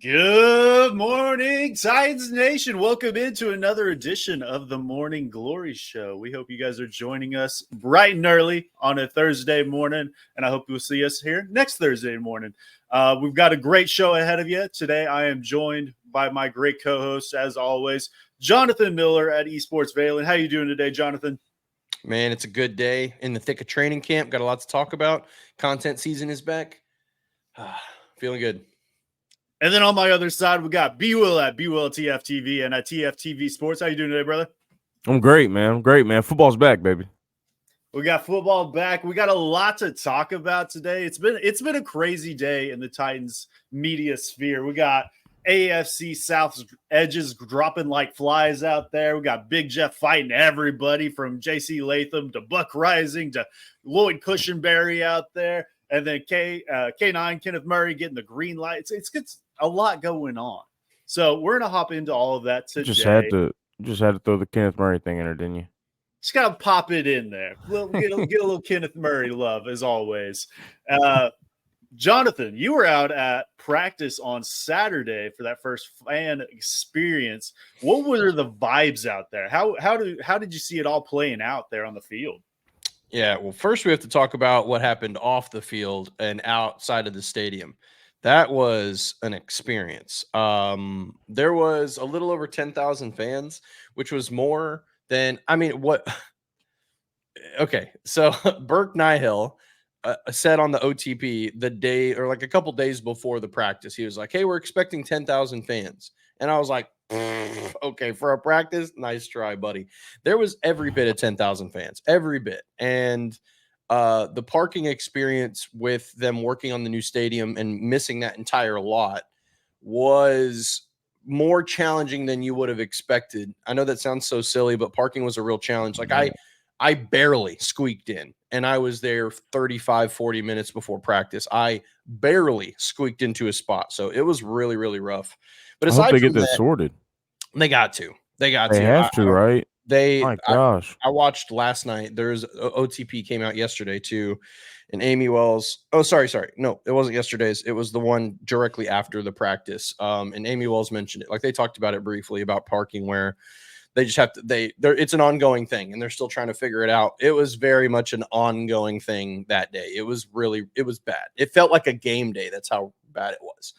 Good morning, Titans Nation. Welcome into another edition of the Morning Glory Show. We hope you guys are joining us bright and early on a Thursday morning, and I hope you'll see us here next Thursday morning. We've got a great show ahead of you. Today, I am joined by my great co-host, as always, Jonathan Miller at Esports Valen. How you doing today, Jonathan? Man, it's a good day in the thick of training camp. Got a lot to talk about. Content season is back. Feeling good. And then on my other side, we got B-Will at B-Will TFTV and at TFTV Sports. How you doing today, brother? I'm great, man. Football's back, baby. We got football back. We got a lot to talk about today. It's been a crazy day in the Titans media sphere. We got AFC South edges dropping like flies out there. We got Big Jeff fighting everybody from J.C. Latham to Buck Rising to Lloyd Cushenberry out there. And then K9, Kenneth Murray getting the green light. It's a lot going on. So we're going to hop into all of that today. You just had to throw the Kenneth Murray thing in there, didn't you? Just got to pop it in there. Get a little Kenneth Murray love, as always. Jonathan, you were out at practice on Saturday for that first fan experience. What were the vibes out there? How did you see it all playing out there on the field? Yeah, well, first we have to talk about what happened off the field and outside of the stadium. That was an experience. There was a little over 10,000 fans, which was more than, okay, so Burke Nihill said on the OTP the day or like a couple days before the practice, he was like, hey, we're expecting 10,000 fans. And I was like, okay, for a practice, nice try, buddy. There was every bit of 10,000 fans, every bit. And the parking experience with them working on the new stadium and missing that entire lot was more challenging than you would have expected. I know that sounds so silly, but parking was a real challenge. Like I barely squeaked in, and I was there 35, 40 minutes before practice. I barely squeaked into a spot. So it was really, really rough. But aside I hope they from get this that, sorted. They got to. They have to, right? My gosh. I watched last night. There's OTP came out yesterday too, and Amy Wells. Oh, sorry. No, it wasn't yesterday's. It was the one directly after the practice. And Amy Wells mentioned it. Like they talked about it briefly about parking, where they just have to. It's an ongoing thing, and they're still trying to figure it out. It was very much an ongoing thing that day. It was bad. It felt like a game day. That's how bad it was.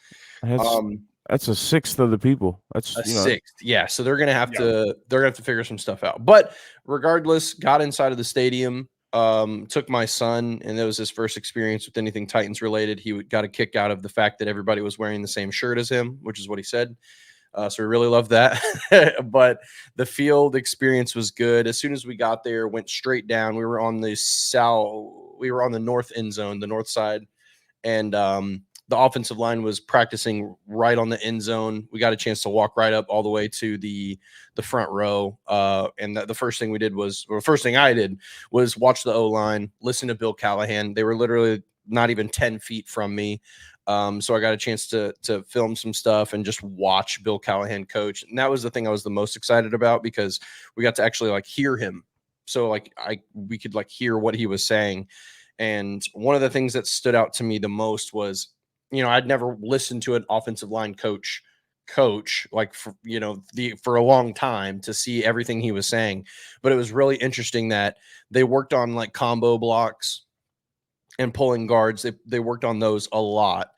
That's a sixth of the people. That's a sixth. Yeah. So they're going to have to figure some stuff out. But regardless, got inside of the stadium, took my son, and that was his first experience with anything Titans related. He got a kick out of the fact that everybody was wearing the same shirt as him, which is what he said. So we really loved that. But the field experience was good. As soon as we got there, went straight down. We were on the north end zone, the north side. And, the offensive line was practicing right on the end zone. We got a chance to walk right up all the way to the front row. And the first thing I did was watch the O-line, listen to Bill Callahan. They were literally not even 10 feet from me. So I got a chance to film some stuff and just watch Bill Callahan coach. And that was the thing I was the most excited about, because we got to actually like hear him. So like we could like hear what he was saying. And one of the things that stood out to me the most was, I'd never listened to an offensive line coach like for a long time to see everything he was saying. But it was really interesting that they worked on like combo blocks and pulling guards. They worked on those a lot.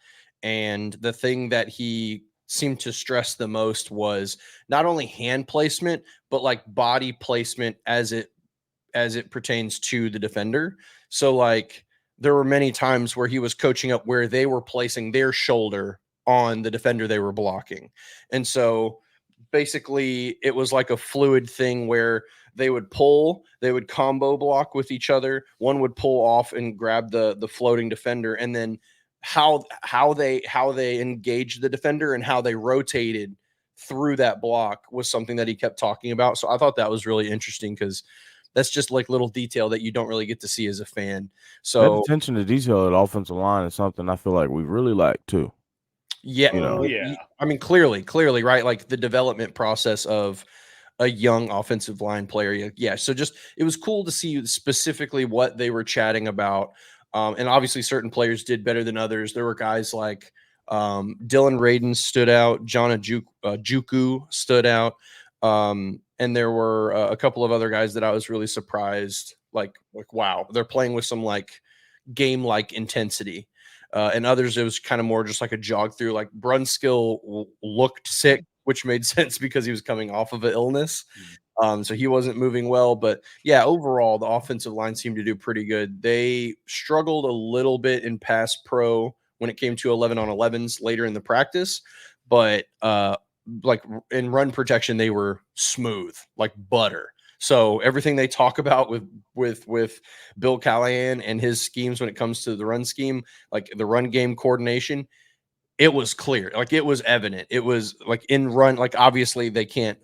And the thing that he seemed to stress the most was not only hand placement, but like body placement as it pertains to the defender. So like, there were many times where he was coaching up where they were placing their shoulder on the defender they were blocking. And so basically it was like a fluid thing where they would combo block with each other. One would pull off and grab the floating defender. And then how they engaged the defender and how they rotated through that block was something that he kept talking about. So I thought that was really interesting, because that's just like little detail that you don't really get to see as a fan. So that attention to detail at offensive line is something I feel like we really like too. Yeah. I mean, clearly, right? Like the development process of a young offensive line player. Yeah. So it was cool to see specifically what they were chatting about. And obviously certain players did better than others. There were guys like Dylan Radin stood out. John Juku stood out. And there were a couple of other guys that I was really surprised. Like wow, they're playing with some like game-like intensity. And others, it was kind of more just like a jog through. Like Brunskill looked sick, which made sense because he was coming off of an illness. So he wasn't moving well. But yeah, overall, the offensive line seemed to do pretty good. They struggled a little bit in pass pro when it came to 11-on-11s later in the practice. But like in run protection, they were smooth, like butter. So everything they talk about with Bill Callahan and his schemes when it comes to the run scheme, like the run game coordination, it was clear. Like it was evident. It was like in run, like obviously they can't,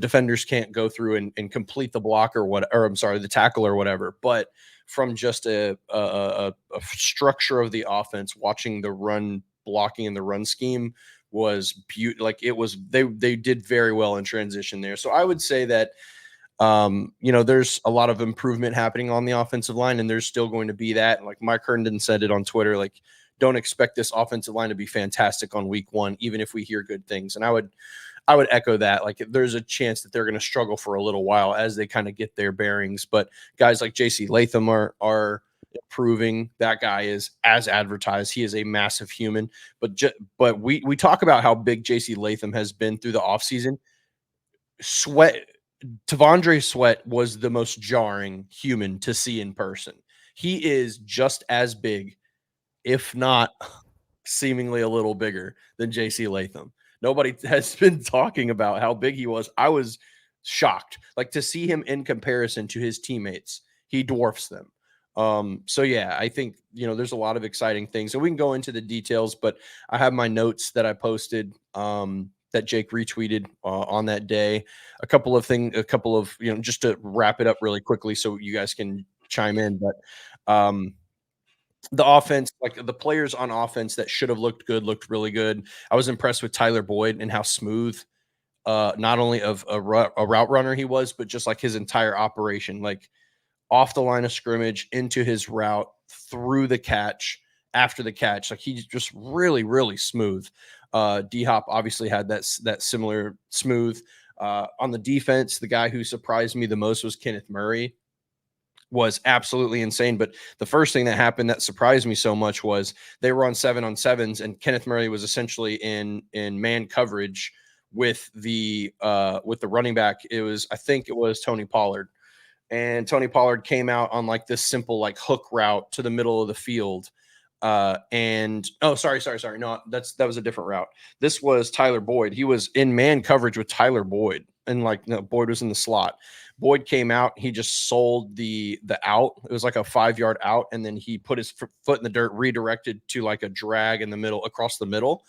defenders can't go through and complete the block the tackle or whatever. But from just a structure of the offense, watching the run blocking and the run scheme was beautiful. Like it was, they did very well in transition there. So I would say that, there's a lot of improvement happening on the offensive line, and there's still going to be that. Like Mike Herndon said it on Twitter, like don't expect this offensive line to be fantastic on week 1, even if we hear good things. And I would echo that. Like there's a chance that they're going to struggle for a little while as they kind of get their bearings. But guys like JC Latham are improving. That guy is as advertised. He is a massive human. But we talk about how big JC Latham has been through the offseason. Tavondre Sweat was the most jarring human to see in person. He is just as big, if not seemingly a little bigger than JC Latham. Nobody has been talking about how big he was. I was shocked. Like to see him in comparison to his teammates, he dwarfs them. So yeah, I think, there's a lot of exciting things. So we can go into the details, but I have my notes that I posted, that Jake retweeted on that day. A couple of, just to wrap it up really quickly so you guys can chime in. But the offense, like the players on offense that should have looked good, looked really good. I was impressed with Tyler Boyd and how smooth, not only of a route runner he was, but just like his entire operation, like off the line of scrimmage, into his route, through the catch, after the catch. Like he's just really, really smooth. D-Hop obviously had that similar smooth. On the defense, the guy who surprised me the most was Kenneth Murray. Was absolutely insane. But the first thing that happened that surprised me so much was they were on 7-on-7s, and Kenneth Murray was essentially in man coverage with the running back. I think it was Tony Pollard. And Tony Pollard came out on like this simple like hook route to the middle of the field. Sorry. No, that was a different route. This was Tyler Boyd. He was in man coverage with Tyler Boyd, and Boyd was in the slot. Boyd came out. He just sold the out. It was like a 5-yard out, and then he put his foot in the dirt, redirected to like a drag in the middle, across the middle.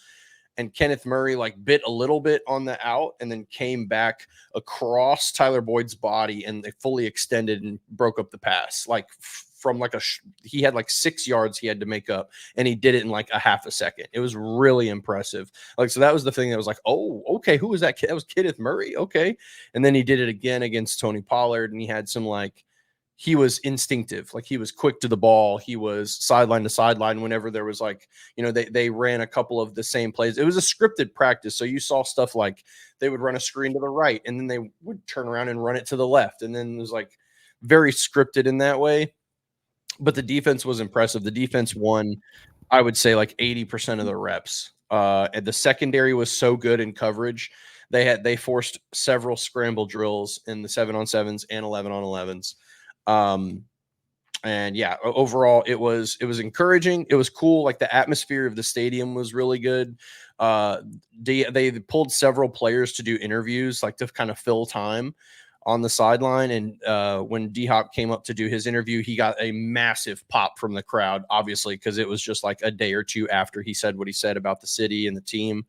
And Kenneth Murray like bit a little bit on the out and then came back across Tyler Boyd's body, and they fully extended and broke up the pass. Like from like he had like 6 yards he had to make up, and he did it in like a half a second. It was really impressive. Like, so that was the thing that was like, oh, okay, who was that kid? That was Kenneth Murray. Okay. And then he did it again against Tony Pollard, and he had some he was instinctive. Like he was quick to the ball. He was sideline to sideline whenever there was they ran a couple of the same plays. It was a scripted practice. So you saw stuff like they would run a screen to the right, and then they would turn around and run it to the left. And then it was like very scripted in that way. But the defense was impressive. The defense won, I would say, like 80% of the reps. And the secondary was so good in coverage. They forced several scramble drills in the 7-on-7s and 11-on-11s. And yeah, overall it was encouraging. It was cool. Like the atmosphere of the stadium was really good. They pulled several players to do interviews, like to kind of fill time on the sideline. And when D-Hop came up to do his interview, he got a massive pop from the crowd, obviously, because it was just like a day or two after he said what he said about the city and the team.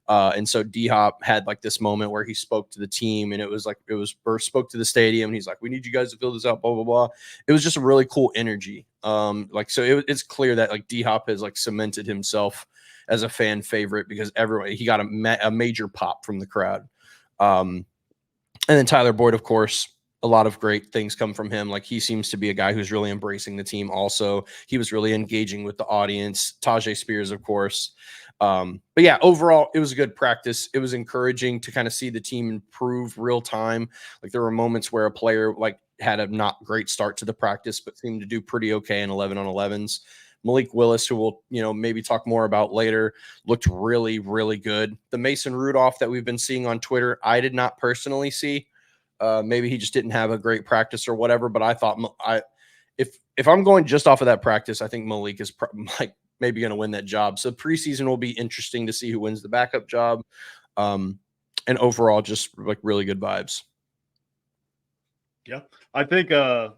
And so D-Hop had like this moment where he spoke to the team, and it was spoke to the stadium. And he's like, we need you guys to fill this out, blah, blah, blah. It was just a really cool energy. It's clear that like D-Hop has like cemented himself as a fan favorite, because he got a major pop from the crowd. And then Tyler Boyd, of course, a lot of great things come from him. Like, he seems to be a guy who's really embracing the team. Also, he was really engaging with the audience. Tajay Spears, of course. But yeah, overall, it was a good practice. It was encouraging to kind of see the team improve real time. Like, there were moments where a player like had a not great start to the practice, but seemed to do pretty okay in 11-on-11s. Malik Willis, who we'll, maybe talk more about later, looked really, really good. The Mason Rudolph that we've been seeing on Twitter, I did not personally see. Maybe he just didn't have a great practice or whatever, but I thought if I'm going just off of that practice, I think Malik is maybe going to win that job. So preseason will be interesting to see who wins the backup job. And overall, just like really good vibes. Yeah, I think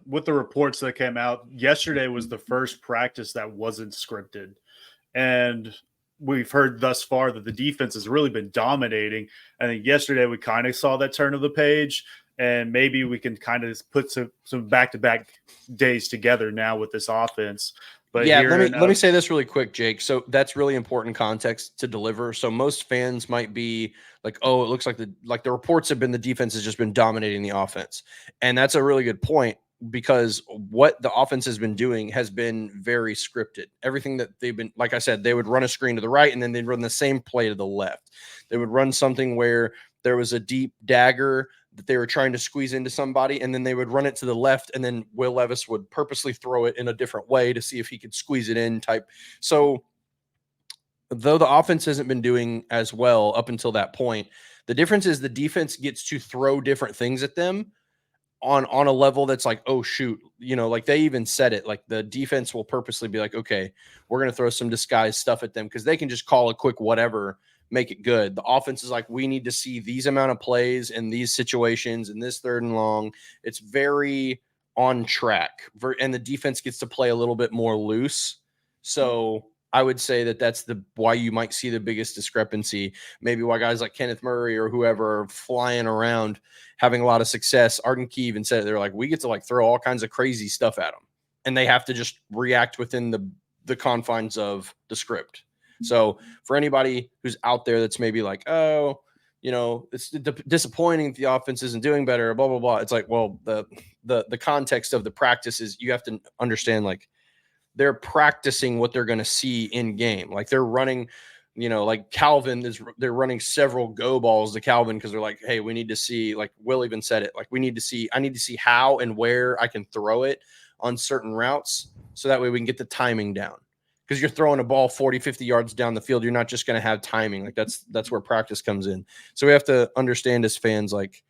with the reports that came out yesterday was the first practice that wasn't scripted. And we've heard thus far that the defense has really been dominating. I think yesterday we kind of saw that turn of the page, and maybe we can kind of put some back-to-back days together now with this offense. But yeah, let me say this really quick, Jake. So that's really important context to deliver. So most fans might be like, "Oh, it looks like the reports have been the defense has just been dominating the offense," and that's a really good point, because what the offense has been doing has been very scripted. Everything that they've been, like I said, they would run a screen to the right and then they'd run the same play to the left. They would run something where there was a deep dagger that they were trying to squeeze into somebody, and then they would run it to the left, and then Will Levis would purposely throw it in a different way to see if he could squeeze it in type. So though the offense hasn't been doing as well up until that point, the difference is the defense gets to throw different things at them on a level that's like, oh shoot, like they even said it, like the defense will purposely be like, okay, we're going to throw some disguised stuff at them because they can just call a quick whatever, make it good. The offense is like, we need to see these amount of plays in these situations in this 3rd and long. It's very on track, and the defense gets to play a little bit more loose. So I would say that that's why you might see the biggest discrepancy. Maybe why guys like Kenneth Murray or whoever are flying around having a lot of success. Arden Key even said it. They're like, we get to like throw all kinds of crazy stuff at them, and they have to just react within the confines of the script. So for anybody who's out there that's maybe like, oh, it's disappointing that the offense isn't doing better, blah, blah, blah. It's like, well, the context of the practice is you have to understand, like, they're practicing what they're going to see in game. Like, they're running, like Calvin they're running several go balls to Calvin because they're like, hey, we need to see, like Will even said it, like, I need to see how and where I can throw it on certain routes, so that way we can get the timing down. Because you're throwing a ball 40, 50 yards down the field, you're not just going to have timing. Like, that's where practice comes in. So we have to understand as fans, like,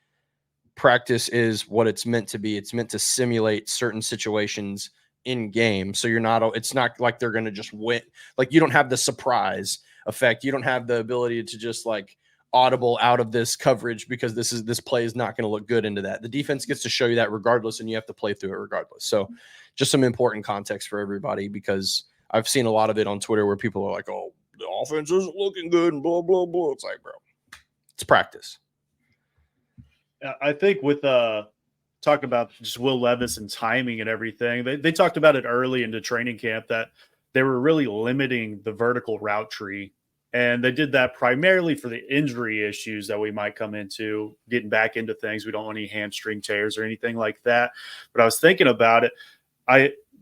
practice is what it's meant to be. It's meant to simulate certain situations in game. So it's not like they're going to just win. Like, you don't have the surprise effect. You don't have the ability to just like audible out of this coverage because this play is not going to look good into that. The defense gets to show you that regardless, and you have to play through it regardless. So just some important context for everybody, because I've seen a lot of it on Twitter where people are like, oh, the offense isn't looking good and blah, blah, blah. It's like, bro, it's practice. I think with talking about just Will Levis and timing and everything, they talked about it early into training camp that they were really limiting the vertical route tree. And they did that primarily for the injury issues that we might come into, getting back into things. We don't want any hamstring tears or anything like that. But I was thinking about it.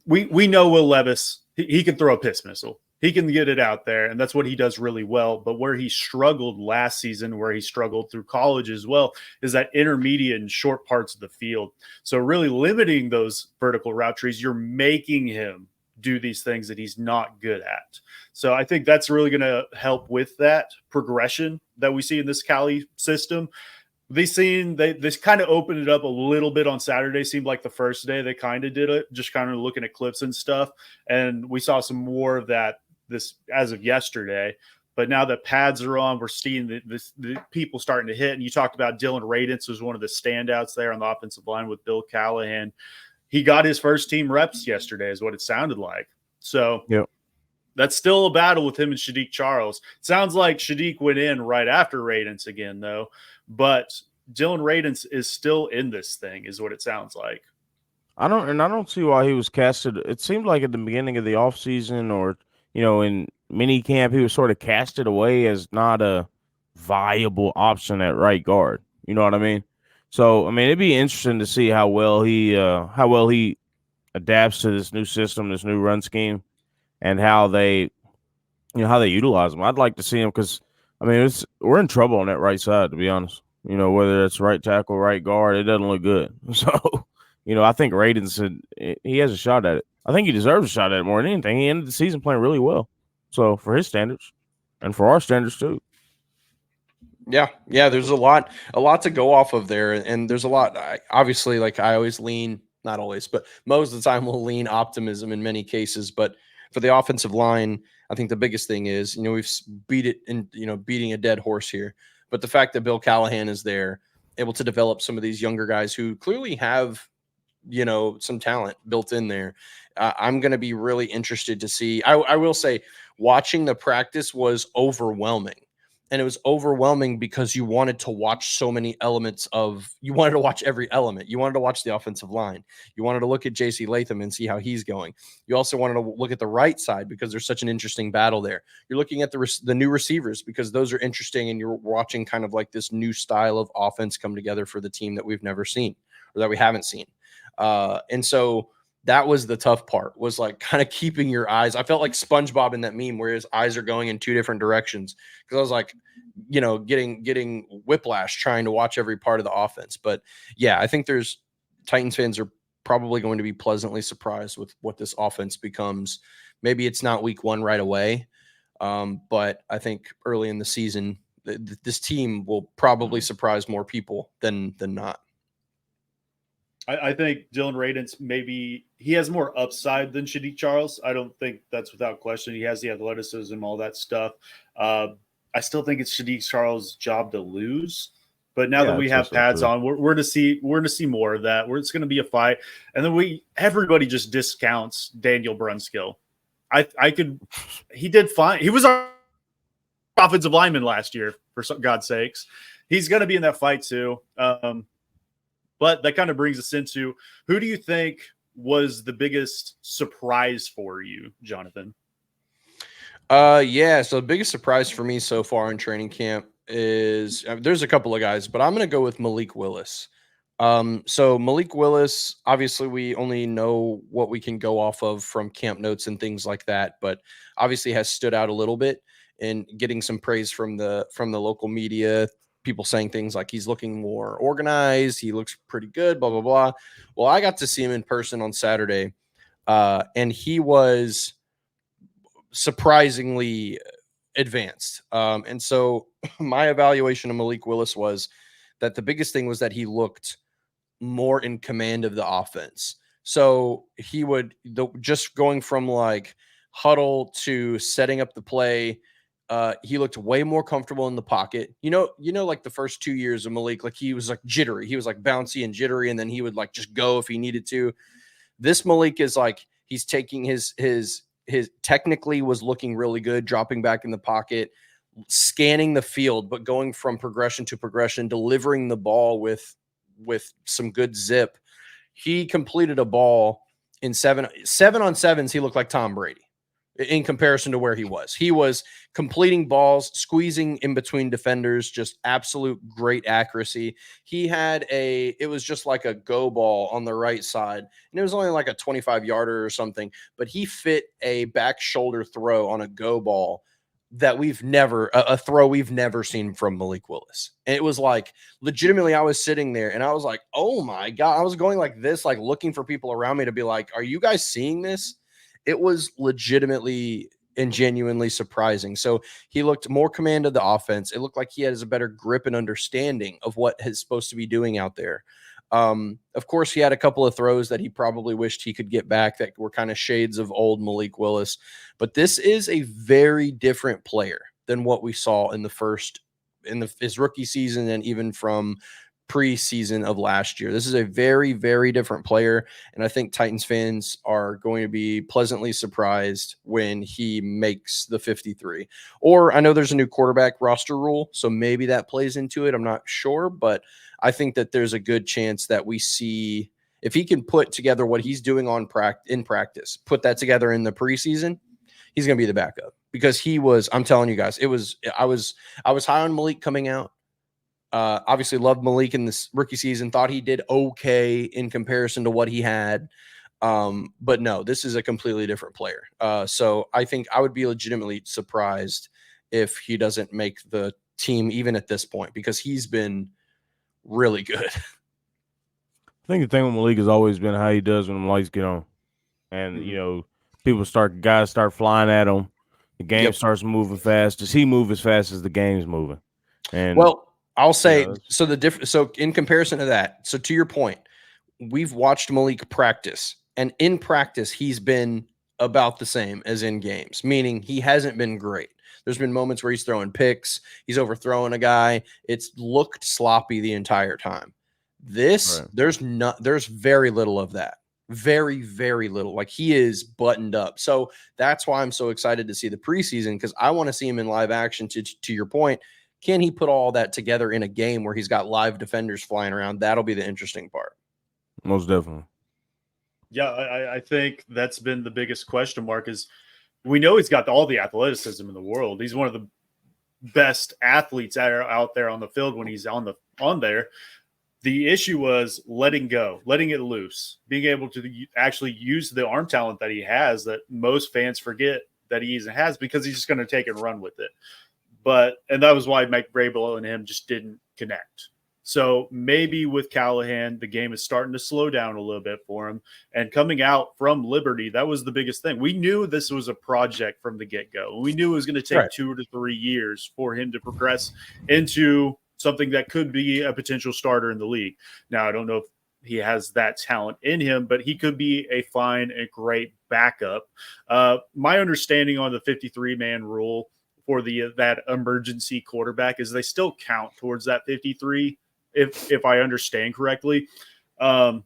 We know Will Levis, he can throw a piss missile. He can get it out there, and that's what he does really well. But where he struggled last season, where he struggled through college as well, is that intermediate and short parts of the field. So really limiting those vertical route trees, you're making him do these things that he's not good at. So I think that's really going to help with that progression that we see in this Cali system. They kind of opened it up a little bit on Saturday. Seemed like the first day they kind of did it, just kind of looking at clips and stuff. And we saw some more of that this as of yesterday. But now that pads are on, we're seeing the people starting to hit. And you talked about Dylan Radence was one of the standouts there on the offensive line with Bill Callahan. He got his first team reps yesterday is what it sounded like. So yep. That's still a battle with him and Shadiq Charles. Sounds like Shadiq went in right after Radence again, though. But Dylan Radence is still in this thing, is what it sounds like. I don't see why he was casted. It seemed like at the beginning of the offseason or, in mini camp, he was sort of casted away as not a viable option at right guard. You know what I mean? So I mean, it'd be interesting to see how well he adapts to this new system, this new run scheme, and how they utilize him. I'd like to see him because I mean we're in trouble on that right side, to be honest. Whether it's right tackle, right guard, it doesn't look good. So I think Radin said he has a shot at it. I think he deserves a shot at it more than anything. He ended the season playing really well. So for his standards, and for our standards too. Yeah, there's a lot to go off of there, and there's a lot. Obviously, like I always lean, not always, but most of the time, we'll lean optimism in many cases. But for the offensive line, I think the biggest thing is we've beat it in beating a dead horse here, but the fact that Bill Callahan is there, able to develop some of these younger guys who clearly have some talent built in there. I'm going to be really interested to see. I will say, watching the practice was overwhelming. And it was overwhelming because you wanted to watch so many elements you wanted to watch every element. You wanted to watch the offensive line. You wanted to look at JC Latham and see how he's going. You also wanted to look at the right side because there's such an interesting battle there. You're looking at the new receivers because those are interesting, and you're watching kind of like this new style of offense come together for the team that we've never seen or that we haven't seen. And so that was the tough part, was like kind of keeping your eyes. I felt like SpongeBob in that meme where his eyes are going in two different directions, because I was like, getting whiplash trying to watch every part of the offense. But yeah, I think Titans fans are probably going to be pleasantly surprised with what this offense becomes. Maybe it's not week one right away, but I think early in the season, this team will probably surprise more people than not. I think Dylan Radins, maybe he has more upside than Shadik Charles. I don't think that's without question. He has the athleticism, all that stuff. I still think it's Shadik Charles' job to lose. But now that we have pads on, we're to see more of that. It's going to be a fight, and then everybody just discounts Daniel Brunskill. He did fine. He was our offensive lineman last year, for God's sakes. He's going to be in that fight too. But that kind of brings us into, who do you think was the biggest surprise for you, Jonathan? So the biggest surprise for me so far in training camp is there's a couple of guys, but I'm going to go with Malik Willis. So Malik Willis, obviously we only know what we can go off of from camp notes and things like that, but obviously has stood out a little bit in getting some praise from the local media. People saying things like he's looking more organized, he looks pretty good, blah, blah, blah. Well, I got to see him in person on Saturday, and he was surprisingly advanced. And so my evaluation of Malik Willis was that the biggest thing was that he looked more in command of the offense. So he would just going from like huddle to setting up the play. He looked way more comfortable in the pocket. Like the first 2 years of Malik, like he was like jittery. He was like bouncy and jittery, and then he would like just go if he needed to. This Malik is like, he's taking his technically was looking really good, dropping back in the pocket, scanning the field, but going from progression to progression, delivering the ball with some good zip. He completed a ball in 7 on 7s. He looked like Tom Brady in comparison to where he was. He was completing balls, squeezing in between defenders, just absolute great accuracy. He had it was just like a go ball on the right side, and it was only like a 25-yarder or something, but he fit a back shoulder throw on a go ball that a throw we've never seen from Malik Willis. And it was like, legitimately, I was sitting there and I was like, oh my God, I was going like this, like looking for people around me to be like, are you guys seeing this? It was legitimately and genuinely surprising. So he looked more command of the offense. It looked like he has a better grip and understanding of what he's supposed to be doing out there. Of course, he had a couple of throws that he probably wished he could get back that were kind of shades of old Malik Willis. But this is a very different player than what we saw in his rookie season and even from preseason of last year. This is a very, very different player, and I think Titans fans are going to be pleasantly surprised when he makes the 53. Or I know there's a new quarterback roster rule, so maybe that plays into it. I'm not sure, but I think that there's a good chance that we see, if he can put together what he's doing in practice, put that together in the preseason, he's going to be the backup, because I'm telling you guys, I was high on Malik coming out. Obviously loved Malik in this rookie season, thought he did okay in comparison to what he had. But no, this is a completely different player. So I think I would be legitimately surprised if he doesn't make the team even at this point, because he's been really good. I think the thing with Malik has always been how he does when the lights get on. And, you know, guys start flying at him. The game starts moving fast. Does he move as fast as the game's moving? And well, I'll say, so in comparison to that, so to your point, we've watched Malik practice, and in practice, he's been about the same as in games, meaning he hasn't been great. There's been moments where he's throwing picks, he's overthrowing a guy. It's looked sloppy the entire time. This, right. There's very little of that. Very, very little. Like, he is buttoned up. So that's why I'm so excited to see the preseason, because I want to see him in live action. To your point, can he put all that together in a game where he's got live defenders flying around? That'll be the interesting part. Most definitely. Yeah, I think that's been the biggest question mark. Is we know he's got all the athleticism in the world. He's one of the best athletes out there on the field when he's on there. The issue was letting go, letting it loose, being able to actually use the arm talent that he has, that most fans forget that he has, because he's just going to take and run with it. And that was why Mike Vrabel and him just didn't connect. So maybe with Callahan, the game is starting to slow down a little bit for him. And coming out from Liberty, that was the biggest thing. We knew this was a project from the get-go. We knew it was going to take 2 to 3 years for him to progress into something that could be a potential starter in the league. Now, I don't know if he has that talent in him, but he could be a fine and great backup. My understanding on the 53-man rule for that emergency quarterback is they still count towards that 53, if I understand correctly. And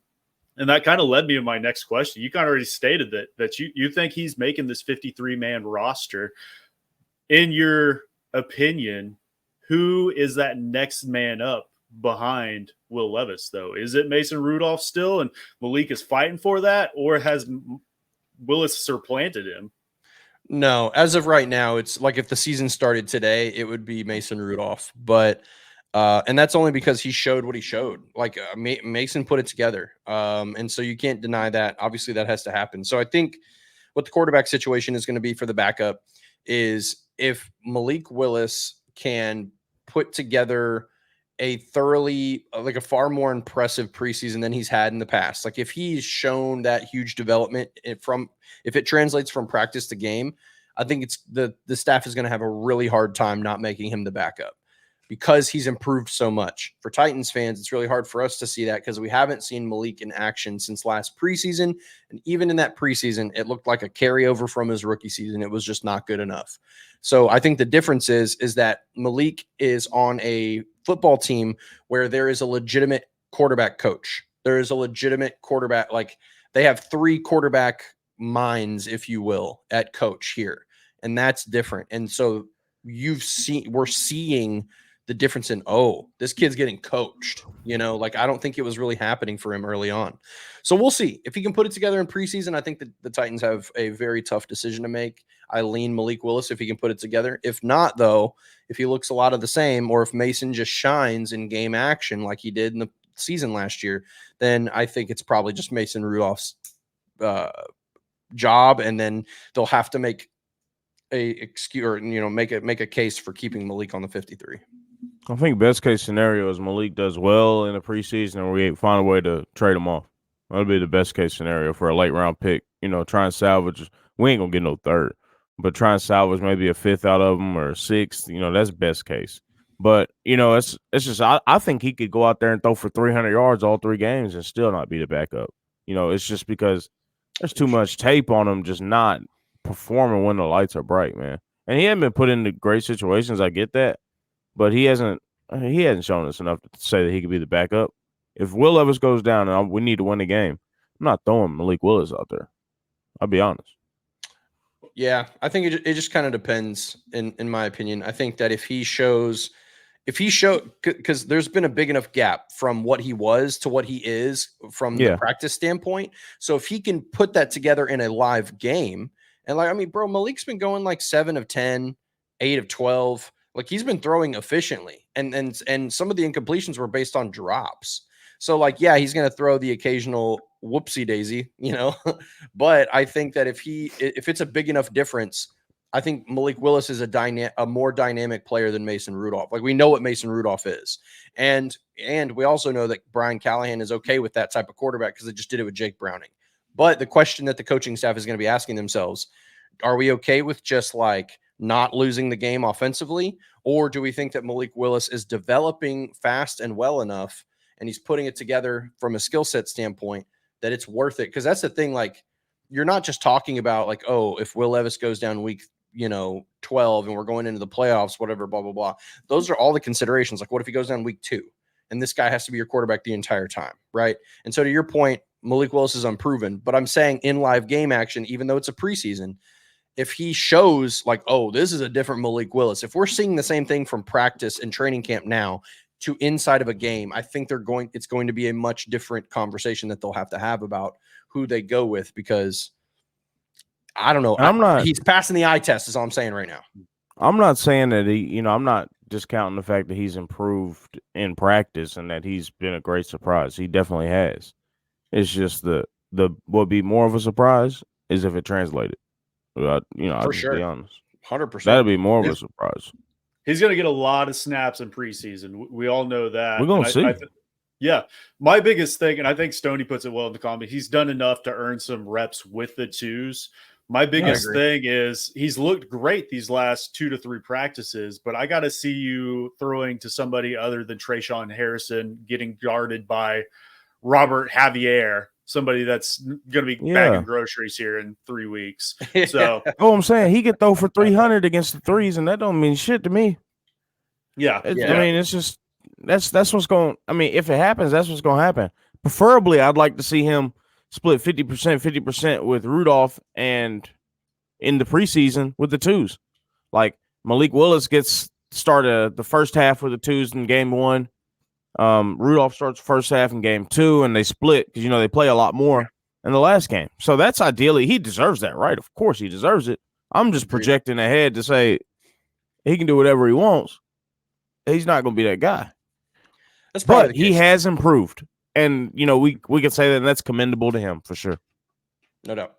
that kind of led me to my next question. You kind of already stated that you think he's making this 53-man roster. In your opinion, who is that next man up behind Will Levis, though? Is it Mason Rudolph still, and Malik is fighting for that, or has Willis supplanted him? No, as of right now, it's like if the season started today, it would be Mason Rudolph. But and that's only because he showed what he showed. Like Mason put it together, and so you can't deny that. Obviously, that has to happen. So I think what the quarterback situation is going to be for the backup is if Malik Willis can put together a far more impressive preseason than he's had in the past. Like, if he's shown that huge development if it translates from practice to game, I think it's the staff is going to have a really hard time not making him the backup, because he's improved so much. For Titans fans, it's really hard for us to see that, because we haven't seen Malik in action since last preseason. And even in that preseason, it looked like a carryover from his rookie season. It was just not good enough. So I think the difference is that Malik is on a football team where there is a legitimate quarterback coach. There is a legitimate quarterback. Like, they have 3 quarterback minds, if you will, at coach here. And that's different. And so we're seeing the difference in, this kid's getting coached, like, I don't think it was really happening for him early on. So we'll see if he can put it together in preseason. I think that the Titans have a very tough decision to make. I lean Malik Willis if he can put it together. If not, though, if he looks a lot of the same, or if Mason just shines in game action like he did in the season last year, then I think it's probably just Mason Rudolph's job. And then they'll have to make a excuse, or, make a case for keeping Malik on the 53. I think best case scenario is Malik does well in the preseason and we find a way to trade him off. That'll be the best case scenario for a late round pick. Try and salvage. We ain't gonna get no third, but try and salvage maybe a 5th out of him or a 6th. That's best case. But it's just I think he could go out there and throw for 300 yards all 3 games and still not be the backup. It's just because there's too much tape on him just not performing when the lights are bright, man. And he hasn't been put into great situations. I get that. But he hasn't shown us enough to say that he could be the backup. If Will Levis goes down and we need to win the game, I'm not throwing Malik Willis out there. I'll be honest. Yeah, I think it just kind of depends, in my opinion. I think that if he showed, because there's been a big enough gap from what he was to what he is from the practice standpoint. So if he can put that together in a live game, and bro, Malik's been going like 7 of 10, 8 of 12. Like he's been throwing efficiently, and some of the incompletions were based on drops. So like, yeah, he's going to throw the occasional whoopsie daisy, but I think that if it's a big enough difference, I think Malik Willis is a more dynamic player than Mason Rudolph. Like we know what Mason Rudolph is. And we also know that Brian Callahan is okay with that type of quarterback because they just did it with Jake Browning. But the question that the coaching staff is going to be asking themselves, are we okay with just like not losing the game offensively? Or do we think that Malik Willis is developing fast and well enough and he's putting it together from a skill set standpoint that it's worth it? Because that's the thing, like you're not just talking about like, oh, if Will Levis goes down week 12 and we're going into the playoffs, whatever, blah, blah, blah. Those are all the considerations. Like what if he goes down week 2 and this guy has to be your quarterback the entire time, right? And so to your point, Malik Willis is unproven, but I'm saying in live game action, even though it's a preseason, if he shows like, oh, this is a different Malik Willis, if we're seeing the same thing from practice and training camp now to inside of a game, I think it's going to be a much different conversation that they'll have to have about who they go with, because I don't know. He's passing the eye test is all I'm saying right now. I'm not saying that I'm not discounting the fact that he's improved in practice and that he's been a great surprise. He definitely has. It's just the would be more of a surprise is if it translated. For I'll sure. Be honest. 100%. That'd be more of a surprise. He's going to get a lot of snaps in preseason. We all know that. We're going to see. Yeah. My biggest thing, and I think Stoney puts it well in the comment, he's done enough to earn some reps with the twos. My biggest thing is he's looked great these last 2 to 3 practices, but I got to see you throwing to somebody other than Trayshawn Harrison, getting guarded by Robert Javier, somebody that's going to be bagging groceries here in 3 weeks. So, I'm saying he could throw for 300 against the threes, and that don't mean shit to me. Yeah. I mean, it's just that's what's going. I mean, if it happens, that's what's going to happen. Preferably, I'd like to see him split 50% with Rudolph, and in the preseason with the twos. Like Malik Willis gets started the first half with the twos in game 1. Rudolph starts first half in game 2, and they split because they play a lot more in the last game. So that's ideally he deserves that, right? Of course he deserves it. I'm just projecting ahead to say he can do whatever he wants. He's not going to be that guy. But he has improved. And, we can say that, and that's commendable to him for sure. No doubt.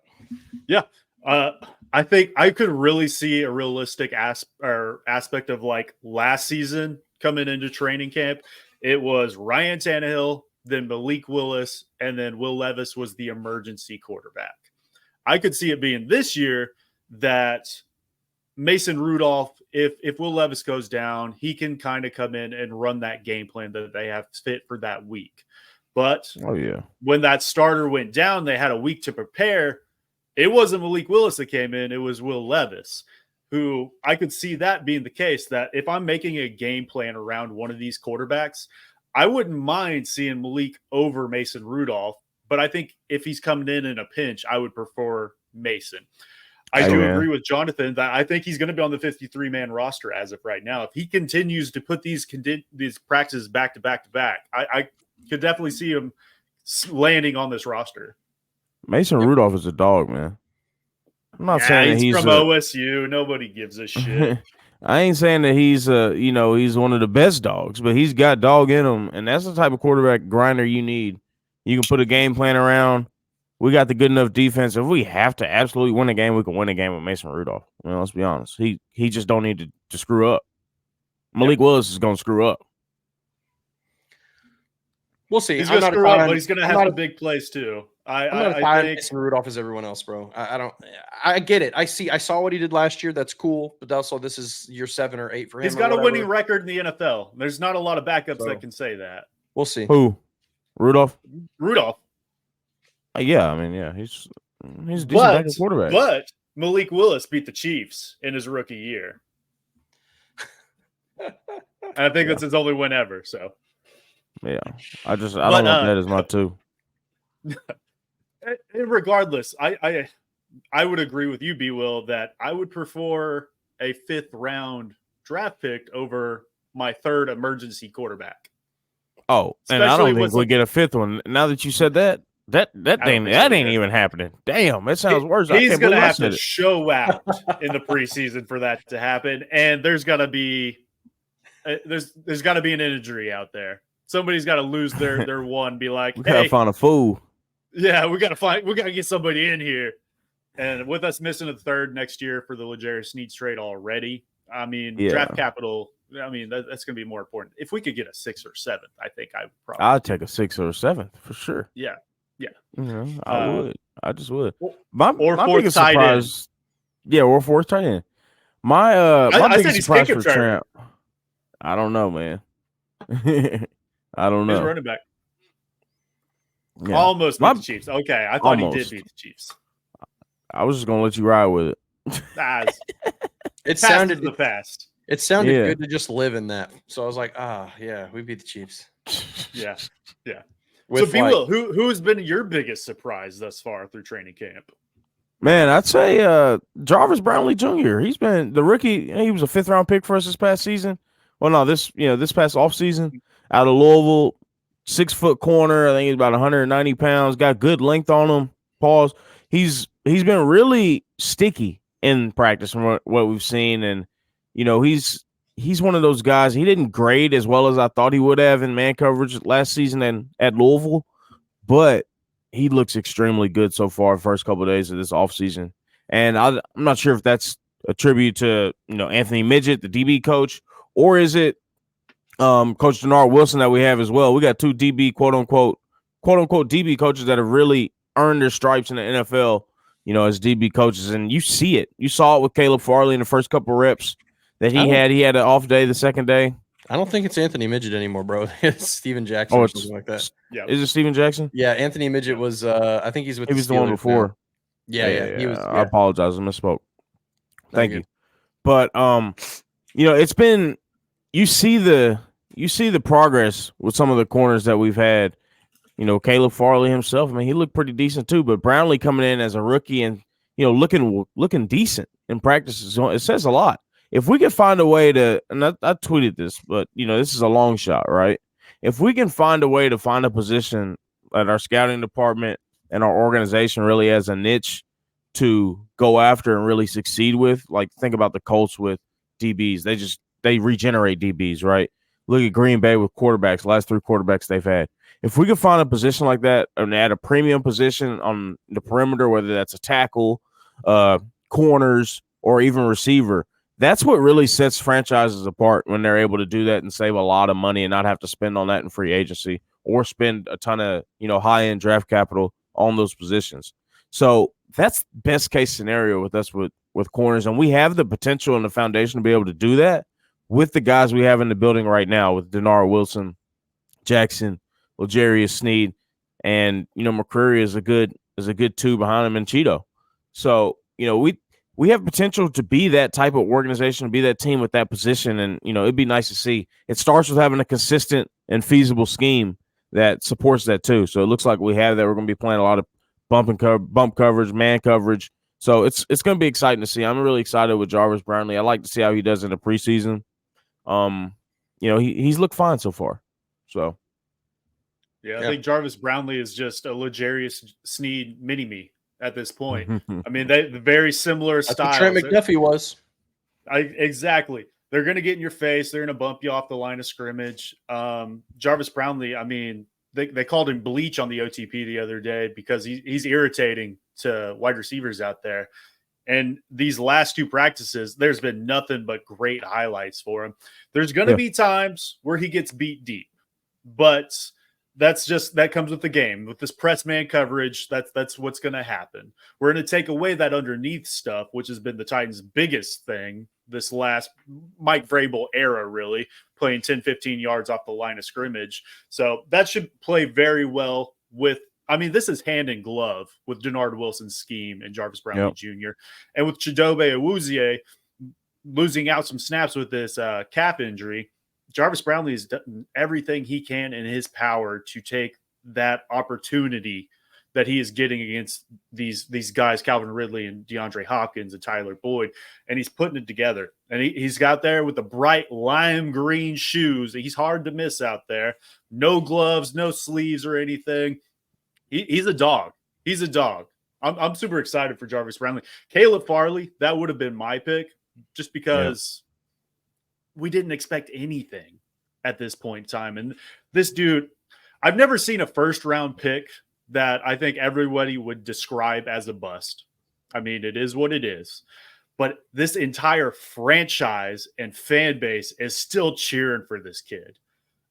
Yeah. I think I could really see a realistic aspect of like last season coming into training camp. It was Ryan Tannehill, then Malik Willis, and then Will Levis was the emergency quarterback. I could see it being this year that Mason Rudolph, if Will Levis goes down, he can kind of come in and run that game plan that they have fit for that week. But when that starter went down, they had a week to prepare. It wasn't Malik Willis that came in. It was Will Levis, who I could see that being the case, that if I'm making a game plan around one of these quarterbacks, I wouldn't mind seeing Malik over Mason Rudolph. But I think if he's coming in a pinch, I would prefer Mason. I do agree with Jonathan that I think he's going to be on the 53-man roster as of right now. If he continues to put these practices back to back to back, I could definitely see him landing on this roster. Mason Rudolph is a dog, man. I'm not saying he's from OSU. Nobody gives a shit. I ain't saying that he's he's one of the best dogs, but he's got dog in him, and that's the type of quarterback grinder you need. You can put a game plan around. We got the good enough defense. If we have to absolutely win a game, we can win a game with Mason Rudolph. Let's be honest. He just don't need to screw up. Malik Willis is going to screw up. We'll see. He's going to screw up, but he's going to have the big plays too. I'm not as high on Mason Rudolph as everyone else, bro. I get it. I saw what he did last year. That's cool. But also, this is year 7 or 8 for him. He's got a winning record in the NFL. There's not a lot of backups that can say that. We'll see. Who? Rudolph? Yeah, I mean, he's a decent quarterback. But Malik Willis beat the Chiefs in his rookie year. And I think that's his only win ever. So, yeah, I don't want that as my 2. Regardless, I would agree with you, B. Will, that I would prefer a 5th round draft pick over my 3rd emergency quarterback. Oh, and I don't think we get a 5th one. Now that you said that ain't even happening. Damn, that sounds worse. He's going to have to show out in the preseason for that to happen, and there's going to be there's got to be an injury out there. Somebody's got to lose their one. Be like, we gotta find a fool. Yeah, we gotta get somebody in here. And with us missing a third next year for the L'Jarius Sneed trade already, I mean, draft capital. I mean, that's going to be more important. If we could get a 6th or 7th, I think I'd take a 6th or a 7th for sure. Yeah. I would. I just would. My biggest surprise. Yeah, or 4th tight end. My biggest surprise for Tramp. I don't know, man. I don't know. He's running back. Yeah. Almost beat the Chiefs. Okay, I thought he did beat the Chiefs. I was just gonna let you ride with it. It sounded the past. It sounded good to just live in that. So I was like, yeah, we beat the Chiefs. Yeah. So, B. Will, who's been your biggest surprise thus far through training camp? Man, I'd say Jarvis Brownlee Jr. He's been the rookie. He was a 5th-round pick for us this past season. Well, no, this past offseason out of Louisville, 6-foot corner. I think he's about 190 pounds. Got good length on him. Pause. He's been really sticky in practice from what we've seen, and he's one of those guys. He didn't grade as well as I thought he would have in man coverage last season and at Louisville, but he looks extremely good so far. First couple of days of this offseason, and I'm not sure if that's a tribute to Anthony Midget, the DB coach, or is it Coach Denard Wilson that we have as well. We got 2 DB quote unquote DB coaches that have really earned their stripes in the NFL, as DB coaches, and you see it. You saw it with Caleb Farley in the first couple of reps that he had. He had an off day the second day. I don't think it's Anthony Midget anymore, bro. It's Steven Jackson or something like that. Yeah. Is it Steven Jackson? Yeah, Anthony Midget was I think he's with he was the one before. Yeah. He was. I apologize. I misspoke. Thank you. But it's been you see the progress with some of the corners that we've had. Caleb Farley himself, I mean, he looked pretty decent too, but Brownlee coming in as a rookie and looking decent in practice, it says a lot. If we can find a way to, and I tweeted this, but this is a long shot, right? If we can find a way to find a position that our scouting department and our organization really has a niche to go after and really succeed with, like think about the Colts with DBs. They regenerate DBs, right? Look at Green Bay with quarterbacks, last 3 quarterbacks they've had. If we can find a position like that and add a premium position on the perimeter, whether that's a tackle, corners, or even receiver, that's what really sets franchises apart when they're able to do that and save a lot of money and not have to spend on that in free agency or spend a ton of high-end draft capital on those positions. So that's best case scenario with us with corners, and we have the potential and the foundation to be able to do that with the guys we have in the building right now with Denard Wilson, Jackson, L'Jarius Sneed, and McCreary is a good 2 behind him, and Cheeto. So we have potential to be that type of organization, to be that team with that position, and it'd be nice to see. It starts with having a consistent and feasible scheme that supports that too. So it looks like we have that. We're going to be playing a lot of bump coverage, man coverage. So it's going to be exciting to see. I'm really excited with Jarvis Brownlee. I like to see how he does in the preseason. He's looked fine so far. So. Yeah, I think Jarvis Brownlee is just a L'Jarius Sneed mini-me at this point. I mean, they're very similar styles. Trent McDuffie was. Exactly. They're going to get in your face. They're going to bump you off the line of scrimmage. Jarvis Brownlee, I mean, they called him Bleach on the OTP the other day because he's irritating to wide receivers out there. And these last 2 practices, there's been nothing but great highlights for him. There's going to be times where he gets beat deep, but that comes with the game. With this press man coverage, that's what's going to happen. We're going to take away that underneath stuff, which has been the Titans' biggest thing this last Mike Vrabel era, really, playing 10, 15 yards off the line of scrimmage. So that should play very well with – I mean, this is hand in glove with Denard Wilson's scheme and Jarvis Brownlee Jr. And with Chidobe Awuzie losing out some snaps with this calf injury, Jarvis Brownlee has done everything he can in his power to take that opportunity that he is getting against these guys, Calvin Ridley and DeAndre Hopkins and Tyler Boyd, and he's putting it together. And he's got there with the bright lime green shoes. He's hard to miss out there. No gloves, no sleeves or anything. He's a dog. He's a dog. I'm super excited for Jarvis Brownlee. Caleb Farley, that would have been my pick just because we didn't expect anything at this point in time. And this dude, I've never seen a first-round pick that I think everybody would describe as a bust. I mean, it is what it is. But this entire franchise and fan base is still cheering for this kid.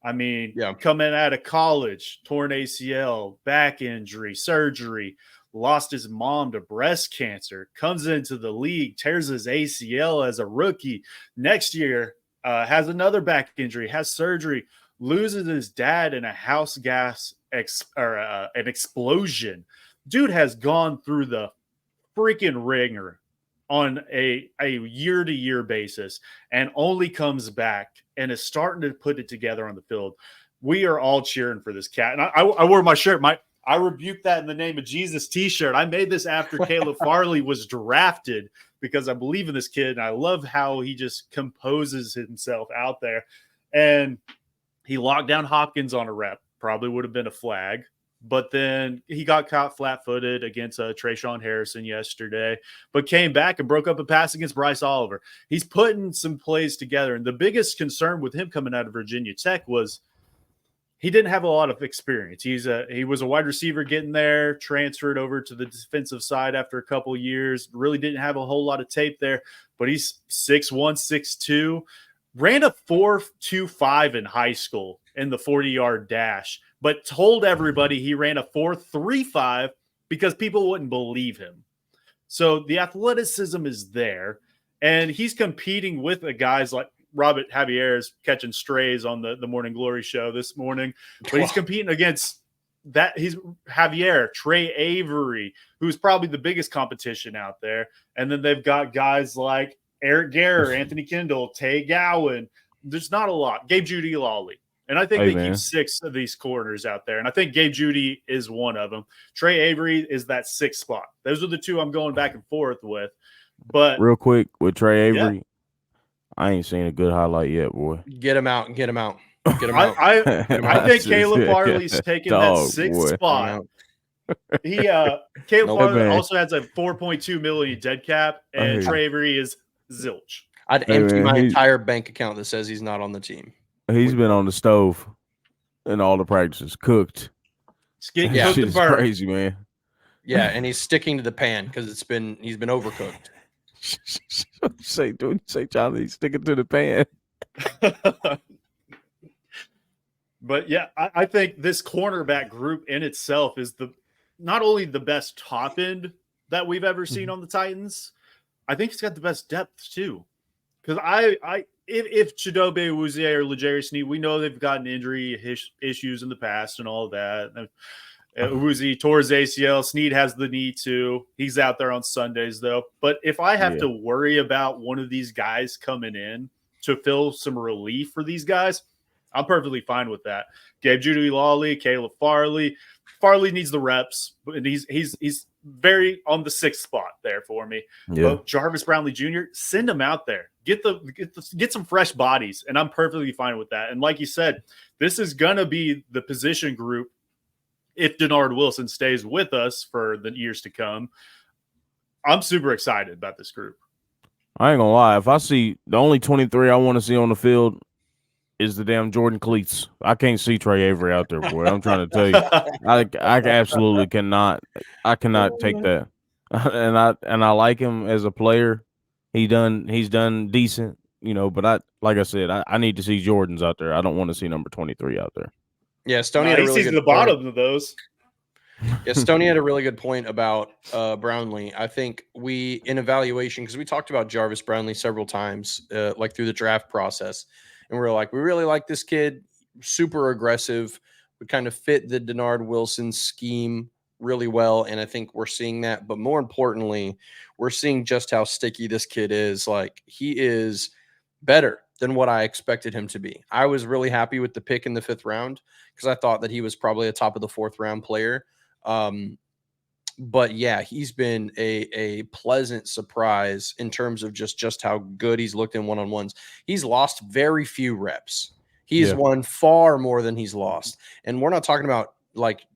I mean, coming out of college, torn ACL, back injury, surgery, lost his mom to breast cancer, comes into the league, tears his ACL as a rookie. Next year, has another back injury, has surgery, loses his dad in a house gas an explosion. Dude has gone through the freaking ringer on a year-to-year basis and only comes back and is starting to put it together on the field. We are all cheering for this cat. And I wore my shirt. I rebuked that in the name of Jesus t-shirt. I made this after Caleb Farley was drafted because I believe in this kid, and I love how he just composes himself out there. And he locked down Hopkins on a rep. Probably would have been a flag. But then he got caught flat-footed against Trayshawn Harrison yesterday, but came back and broke up a pass against Bryce Oliver. He's putting some plays together. And the biggest concern with him coming out of Virginia Tech was he didn't have a lot of experience. He was a wide receiver getting there, transferred over to the defensive side after a couple of years, really didn't have a whole lot of tape there, but he's 6'1", 6'2", ran a 4.25 in high school in the 40-yard dash, but told everybody he ran a 4.35 because people wouldn't believe him. So the athleticism is there, and he's competing with the guys like Robert Javier is catching strays on the Morning Glory show this morning, but he's competing against that. He's Javier, Trey Avery, who's probably the biggest competition out there. And then they've got guys like Eric Garror, Anthony Kendall, Tay Gowan. There's not a lot. Gabe Judy-Lawley. And I think they keep 6 of these corners out there. And I think Gabe Judy is one of them. Trey Avery is that 6th spot. Those are the two I'm going back and forth with. But real quick with Trey Avery, I ain't seen a good highlight yet, boy. Get him out. Get him out. Get him out. I think Caleb Farley's taking that 6th spot. Caleb Farley also has a $4.2 million dead cap, and Trey Avery is zilch. I'd empty my entire bank account that says he's not on the team. Been on the stove in all the practices, cooked. It's getting cooked and burned. Crazy, man. Yeah, and he's sticking to the pan because he's been overcooked. say Johnny, he's sticking to the pan. But yeah, I think this cornerback group in itself is not only the best top end that we've ever seen on the Titans, I think it's got the best depth too. Because if Chidobe Awuzie or L'Jarius Sneed, we know they've gotten injury issues in the past and all of that. Awuzie tore his ACL. Sneed has the knee too. He's out there on Sundays though. But if I have to worry about one of these guys coming in to fill some relief for these guys, I'm perfectly fine with that. Gabe Judy-Lawley, Caleb Farley. Farley needs the reps, and he's very on the 6th spot there for me. Yeah. But Jarvis Brownlee Jr., send him out there. Get some fresh bodies, and I'm perfectly fine with that. And like you said, this is gonna be the position group if Denard Wilson stays with us for the years to come. I'm super excited about this group. I ain't gonna lie. If I see the only 23 I want to see on the field is the damn Jordan cleats. I can't see Trey Avery out there, boy. I'm trying to tell you. I absolutely cannot. I cannot take that. And I like him as a player. He's done decent, but like I said, I need to see Jordans out there. I don't want to see number 23 out there. Yeah, Stoney had a really good the bottom of those. Yeah, Stoney had a really good point about Brownlee. I think in evaluation, because we talked about Jarvis Brownlee several times, like through the draft process, and we really like this kid, super aggressive, would kind of fit the Denard Wilson scheme really well, and I think we're seeing that. But more importantly, we're seeing just how sticky this kid is. Like, he is better than what I expected him to be. I was really happy with the pick in the 5th round because I thought that he was probably a top of the 4th round player. But yeah, he's been a pleasant surprise in terms of just how good he's looked in one-on-ones. He's lost very few reps. He's won far more than he's lost. And we're not talking about like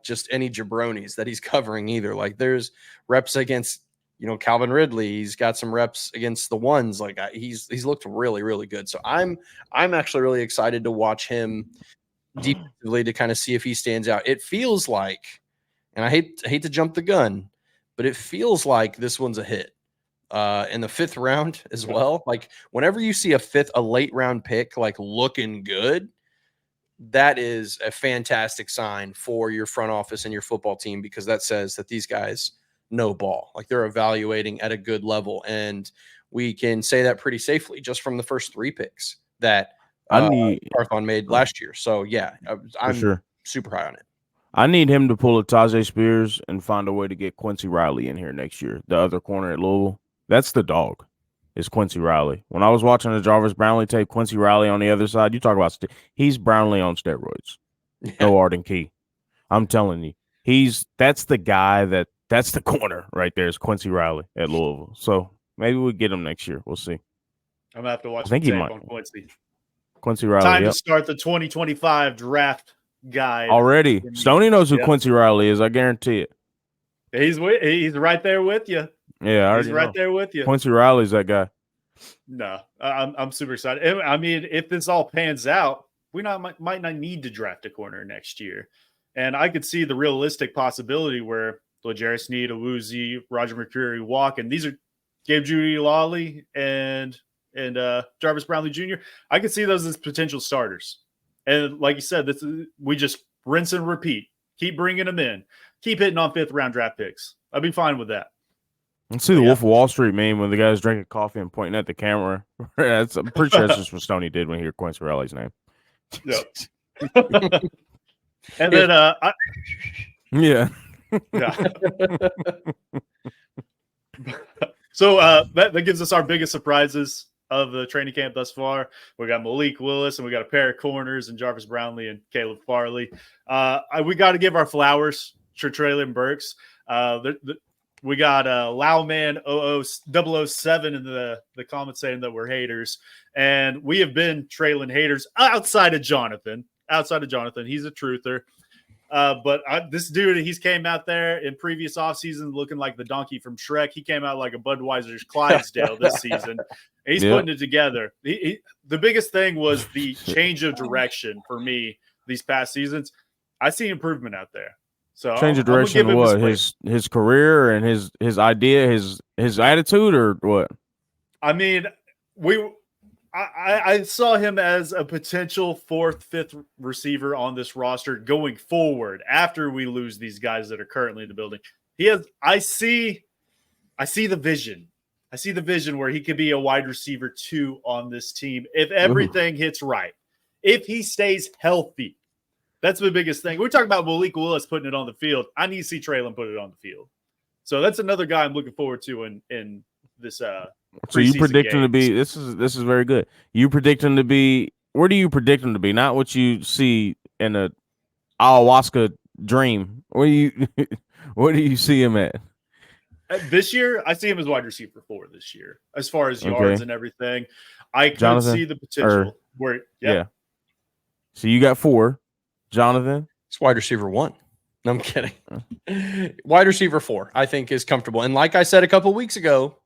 just any jabronis that he's covering either. Like, there's reps against Calvin Ridley, he's got some reps against the ones. Like he's looked really, really good. So I'm actually really excited to watch him defensively to kind of see if he stands out. It feels like, and I hate to jump the gun, but it feels like this one's a hit in the 5th round as well. Like whenever you see a late round pick like looking good, that is a fantastic sign for your front office and your football team, because that says that these guys know ball. Like they're evaluating at a good level, and we can say that pretty safely just from the first 3 picks that Carthon made last year. So yeah, I'm super high on it. I need him to pull a Tajay Spears and find a way to get Quincy Riley in here next year. The other corner at Louisville, that's the dog, is Quincy Riley. When I was watching the Jarvis Brownlee tape, Quincy Riley on the other side, you talk about he's Brownlee on steroids. No Arden Key. I'm telling you, that's the guy that's the corner right there is Quincy Riley at Louisville. So maybe we'll get him next year. We'll see. I'm gonna have to watch the tape on Quincy. Quincy Riley. Time to start the 2025 draft guide already. Stoney knows who Quincy Riley is. I guarantee it. He's right there with you. Yeah, he's right there with you. Quincy Riley's that guy. No, I'm super excited. I mean, if this all pans out, we might not need to draft a corner next year, and I could see the realistic possibility where L'Jarius Sneed, Awuzie, Roger McCreary walk, and these are Gabe Jeudy-Lally and Jarvis Brownlee Jr. I could see those as potential starters. And like you said, we just rinse and repeat. Keep bringing them in. Keep hitting on 5th round draft picks. I'd be fine with that. Let's see the Wolf of Wall Street meme when the guy's drinking coffee and pointing at the camera. I'm pretty sure that's just what Stoney did when he heard Quincy Riley's name. Yep. And then yeah. So that gives us our biggest surprises of the training camp thus far. We got Malik Willis, and we got a pair of corners, and Jarvis Brownlee and Caleb Farley. We got to give our flowers to Traylon Burks. We got Lowman 007 in the comments saying that we're haters, and we have been Traylon haters outside of Jonathan. He's a truther. But this dude, he's came out there in previous offseason looking like the donkey from Shrek. He came out like a Budweiser's Clydesdale this season. He's putting it together. The biggest thing was the change of direction for me these past seasons. I see improvement out there. So change of direction to what? His career and his idea, his attitude, or what? I mean, I saw him as a potential 4th, 5th receiver on this roster going forward after we lose these guys that are currently in the building. I see the vision. I see the vision where he could be a wide receiver 2 on this team if everything hits right. If he stays healthy. That's the biggest thing. We're talking about Malik Willis putting it on the field. I need to see Traylon put it on the field. So that's another guy I'm looking forward to in this so you predict him to be this is very good. You predict him to be, where do you predict him to be? Not what you see in a ayahuasca dream. Where do you see him at? This year, I see him as wide receiver 4 this year, as far as yards and everything. I can see the potential yeah. So you got 4. Jonathan? It's wide receiver 1. No, I'm kidding. Wide receiver 4, I think, is comfortable. And like I said a couple weeks ago,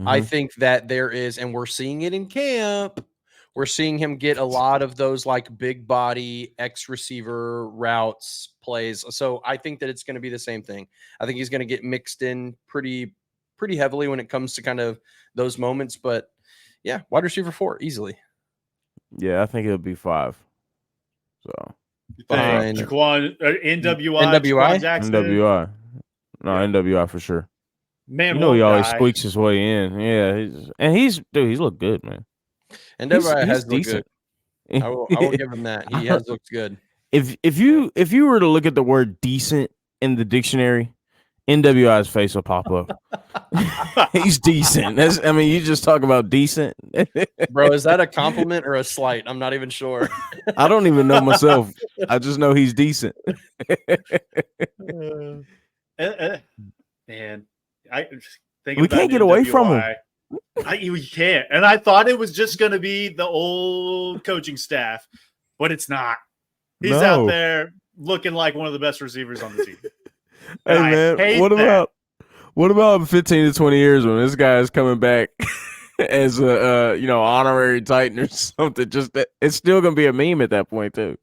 I think that there is, and we're seeing it in camp, we're seeing him get a lot of those like big body X receiver routes, plays. So I think that it's going to be the same thing. I think he's going to get mixed in pretty heavily when it comes to kind of those moments. But yeah, wide receiver 4 easily. Yeah, I think it'll be 5. So Jaquan, NWI. NWI. No, NWI for sure. Man, he always squeaks his way in. Yeah, he's looked good, man. NWI has looked good. I will give him that. He has looked good. If you were to look at the word decent in the dictionary, NWI's face will pop up. He's decent. You just talk about decent. Bro, is that a compliment or a slight? I'm not even sure. I don't even know myself. I just know he's decent. Man, we can't get away from him. We can't. And I thought it was just going to be the old coaching staff, but it's not. He's out there looking like one of the best receivers on the team. Hey man, What about in 15 to 20 years when this guy is coming back as a honorary Titan or something? Just that it's still gonna be a meme at that point too.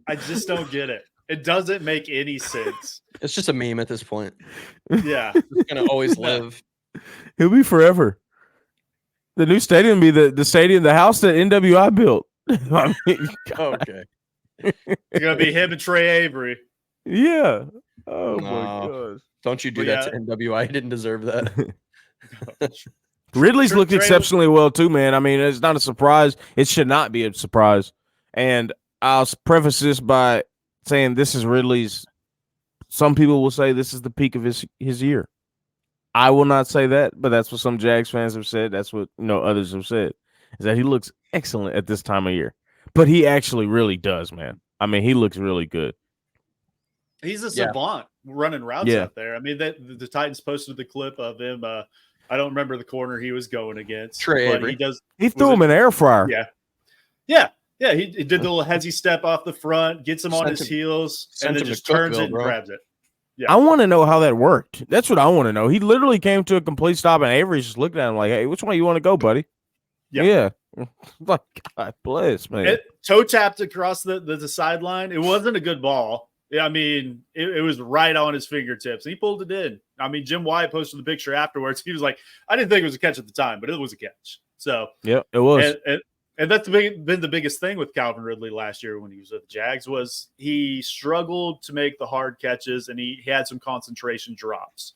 I just don't get it. It doesn't make any sense. It's just a meme at this point. Yeah. It's gonna always live. He'll be forever. The new stadium will be the stadium, the house that NWI built. I mean, Okay. It's gonna be him and Trey Avery. yeah. Oh No. my gosh. Don't you do that to NWI. He didn't deserve that. Ridley's looked Trey exceptionally well too, man. I mean, it's not a surprise. It should not be a surprise. And I'll preface this by saying this is Ridley's. Some people will say this is the peak of his year. I will not say that, but that's what some Jags fans have said. That's what others have said, is that he looks excellent at this time of year. But he actually really does, man. I mean, he looks really good. He's a savant running routes out there. I mean, the Titans posted the clip of him. I don't remember the corner he was going against. Trey Avery. He threw him an air fryer. Yeah. He did the little hezzy step off the front, gets him on his heels, and then just turns it and grabs it. Yeah. I want to know how that worked. That's what I want to know. He literally came to a complete stop, and Avery's just looking at him like, "Hey, which one you want to go, buddy?" Yeah. Like, God bless, man. Toe tapped across the sideline. It wasn't a good ball. I mean, it was right on his fingertips. He pulled it in. I mean, Jim Wyatt posted the picture afterwards. He was like, I didn't think it was a catch at the time, but it was a catch. So, yeah, it was. And that's been the biggest thing with Calvin Ridley last year when he was with the Jags was he struggled to make the hard catches, and he had some concentration drops.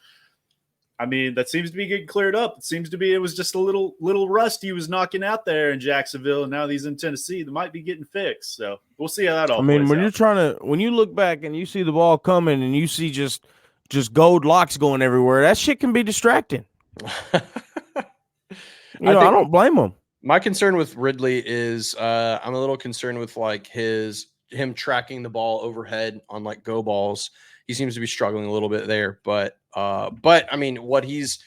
I mean, that seems to be getting cleared up. It seems to be it was just a little rust he was knocking out there in Jacksonville, and now he's in Tennessee. That might be getting fixed. So we'll see how that all plays out. When you look back and you see the ball coming and you see just gold locks going everywhere, that shit can be distracting. I don't blame him. My concern with Ridley is I'm a little concerned with like him tracking the ball overhead on like go balls. He seems to be struggling a little bit there, but I mean, what he's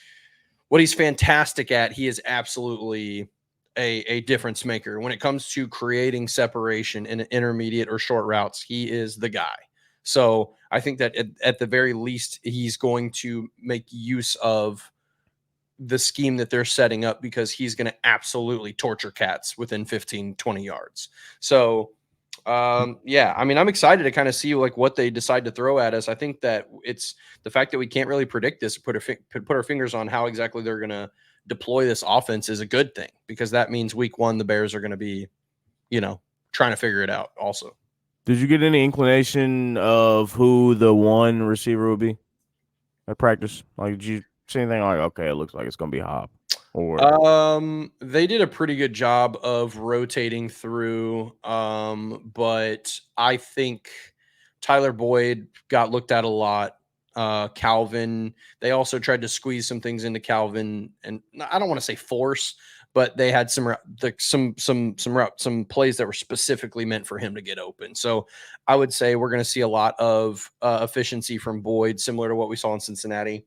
fantastic at, he is absolutely a difference maker when it comes to creating separation in intermediate or short routes. He is the guy. So I think that at the very least, he's going to make use of the scheme that they're setting up, because he's going to absolutely torture cats within 15, 20 yards. So, I mean, I'm excited to kind of see like what they decide to throw at us. I think that it's the fact that we can't really predict this, put our fingers on how exactly they're going to deploy this offense is a good thing, because that means week one, the Bears are going to be, trying to figure it out also. Did you get any inclination of who the one receiver would be at practice? Like, did you see anything like, okay, it looks like it's going to be Hop? Or they did a pretty good job of rotating through, but I think Tyler Boyd got looked at a lot. Calvin, they also tried to squeeze some things into Calvin, and I don't want to say force, but they had some plays that were specifically meant for him to get open. So I would say we're going to see a lot of efficiency from Boyd, similar to what we saw in Cincinnati.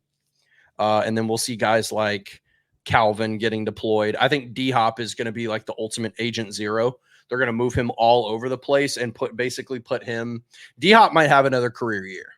And then we'll see guys like Calvin getting deployed. I think D-Hop is going to be like the ultimate agent zero. They're going to move him all over the place and put him. D-Hop might have another career year,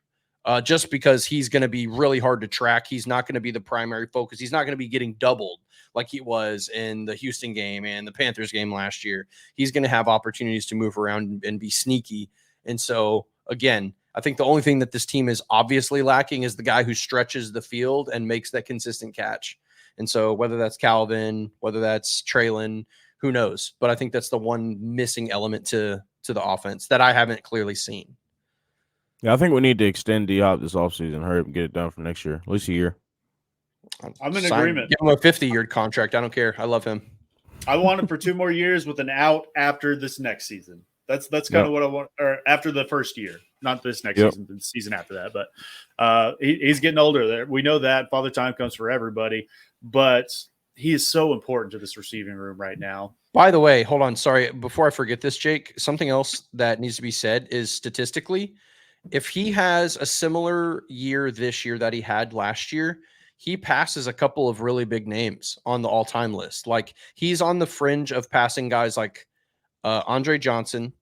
just because he's going to be really hard to track. He's not going to be the primary focus. He's not going to be getting doubled like he was in the Houston game and the Panthers game last year. He's going to have opportunities to move around and be sneaky. And so, again, I think the only thing that this team is obviously lacking is the guy who stretches the field and makes that consistent catch. And so whether that's Calvin, whether that's Traylon, who knows? But I think that's the one missing element to the offense that I haven't clearly seen. Yeah, I think we need to extend D-Hop this offseason. Hurry up and get it done for next year, at least a year. I'm in agreement. Give him a 50-year contract. I don't care. I love him. I want him for 2 more years with an out after this next season. That's kind of what I want, or after the first year, not this next season, the season after that. But he's getting older. There, we know that Father Time comes for everybody, but he is so important to this receiving room right now. By the way, hold on, sorry, before I forget this, Jake, something else that needs to be said is statistically, if he has a similar year this year that he had last year, he passes a couple of really big names on the all-time list. Like, he's on the fringe of passing guys like Andre Johnson.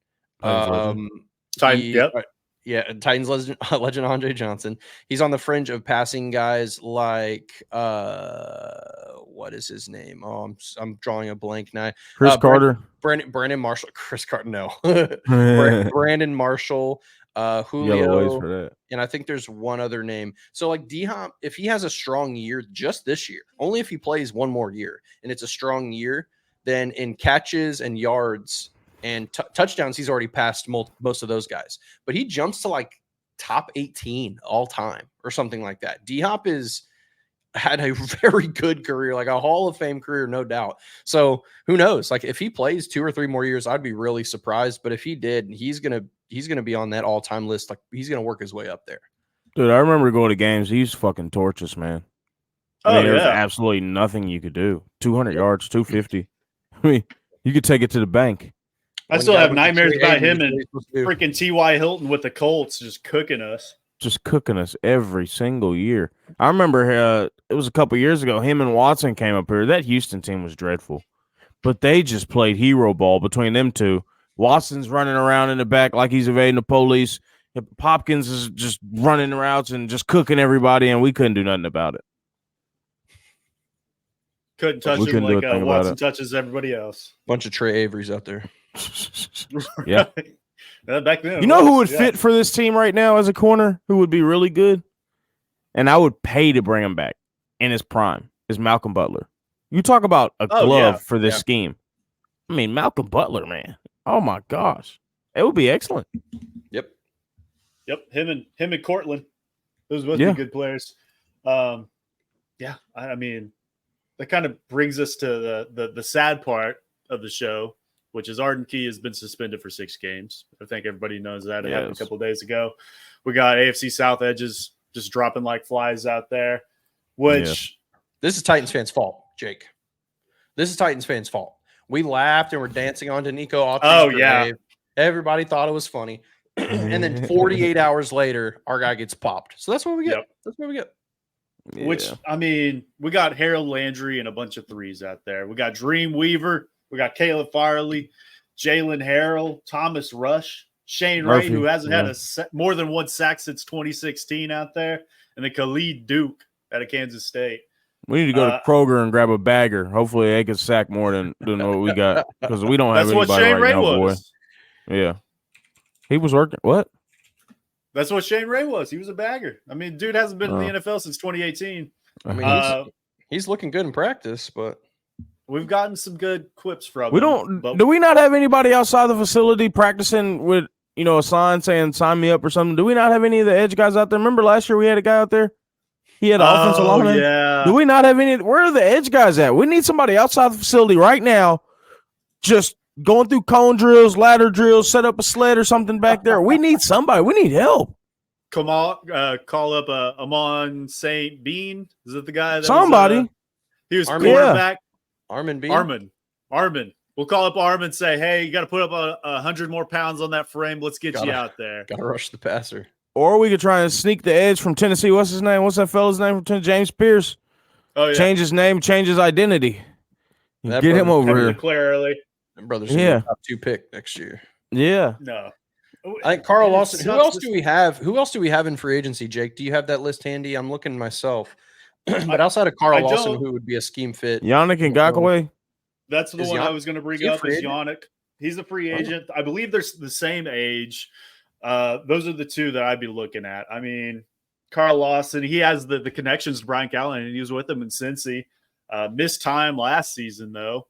Yeah, Titans legend Andre Johnson. He's on the fringe of passing guys like what is his name? Oh, I'm drawing a blank now. Chris Carter, Brandon Marshall, Chris Carter. No, yellow Brandon Marshall, ways Julio, for that. and I think there's one other name. So like D-Hop, if he has a strong year just this year, only if he plays one more year, and it's a strong year, then in catches and yards and touchdowns, he's already passed most of those guys. But he jumps to like top 18 all time or something like that. D-Hop had a very good career, like a Hall of Fame career, no doubt. So who knows? Like if he plays 2 or 3 more years, I'd be really surprised. But if he did, he's gonna be on that all-time list. Like he's gonna work his way up there. Dude, I remember going to games. He used to fucking torch us, man. I mean, there was absolutely nothing you could do. 200 yards, 250. I mean, you could take it to the bank. I still have nightmares about him and freaking T.Y. Hilton with the Colts just cooking us. Just cooking us every single year. I remember it was a couple years ago. Him and Watson came up here. That Houston team was dreadful, but they just played hero ball between them two. Watson's running around in the back like he's evading the police. Hopkins is just running the routes and just cooking everybody, and we couldn't do nothing about it. Couldn't touch him like Watson touches everybody else. Bunch of Trey Averys out there. Yeah. Back then, you know who would fit for this team right now as a corner? Who would be really good? And I would pay to bring him back in his prime is Malcolm Butler. You talk about a glove for this scheme. I mean, Malcolm Butler, man. Oh my gosh. It would be excellent. Yep. Him and Cortland. Those both be good players. I mean, that kind of brings us to the sad part of the show, which is Arden Key has been suspended for 6 games. I think everybody knows that. It happened a couple of days ago. We got AFC South edges just dropping like flies out there, which this is Titans fans' fault, Jake. This is Titans fans' fault. We laughed and we're dancing on to Nico Autry's grave. Everybody thought it was funny. And then 48 hours later, our guy gets popped. So that's what we get. That's what we get. Yeah. Which, I mean, we got Harold Landry and a bunch of threes out there. We got Dream Weaver. We got Caleb Farley, Jalen Harrell, Thomas Rush, Shane Wright, who hasn't had more than 1 sack since 2016 out there, and then Khalid Duke out of Kansas State. We need to go to Kroger and grab a bagger. Hopefully they can sack more than what we got because we don't have anybody Shane right Ray now, was. Boy. Yeah. He was working. What? That's what Shane Ray was. He was a bagger. I mean, dude hasn't been in the NFL since 2018. I mean, he's looking good in practice, but we've gotten some good quips from him. Do we not have anybody outside the facility practicing with, a sign saying sign me up or something? Do we not have any of the edge guys out there? Remember last year we had a guy out there? He had an offensive lineman. Yeah. Do we not have any? Where are the edge guys at? We need somebody outside the facility right now just going through cone drills, ladder drills, set up a sled or something back there. We need somebody. We need help. Come on, call up Amon St. Bean. Is it the guy? He was quarterback. Armin Bean. Armin. We'll call up Armin and say, hey, you got to put up 100 more pounds on that frame. Let's get you out there. Got to rush the passer. Or we could try and sneak the edge from Tennessee. What's his name? What's that fella's name from Tennessee? James Pierce. Oh, yeah. Change his name, change his identity. Get him over here. Declare early. That brother's gonna be top 2 pick next year. Yeah. No. I think Carl Lawson. Who else do we have? Who else do we have in free agency, Jake? Do you have that list handy? I'm looking myself. But outside of Carl Lawson, who would be a scheme fit? Yannick Ngakoue. That's the one I was going to bring up. Is Yannick. He's a free agent. I believe they're the same age. Those are the two that I'd be looking at. I mean, Carl Lawson, he has the connections to Brian Callahan, and he was with them in Cincy. Missed time last season, though.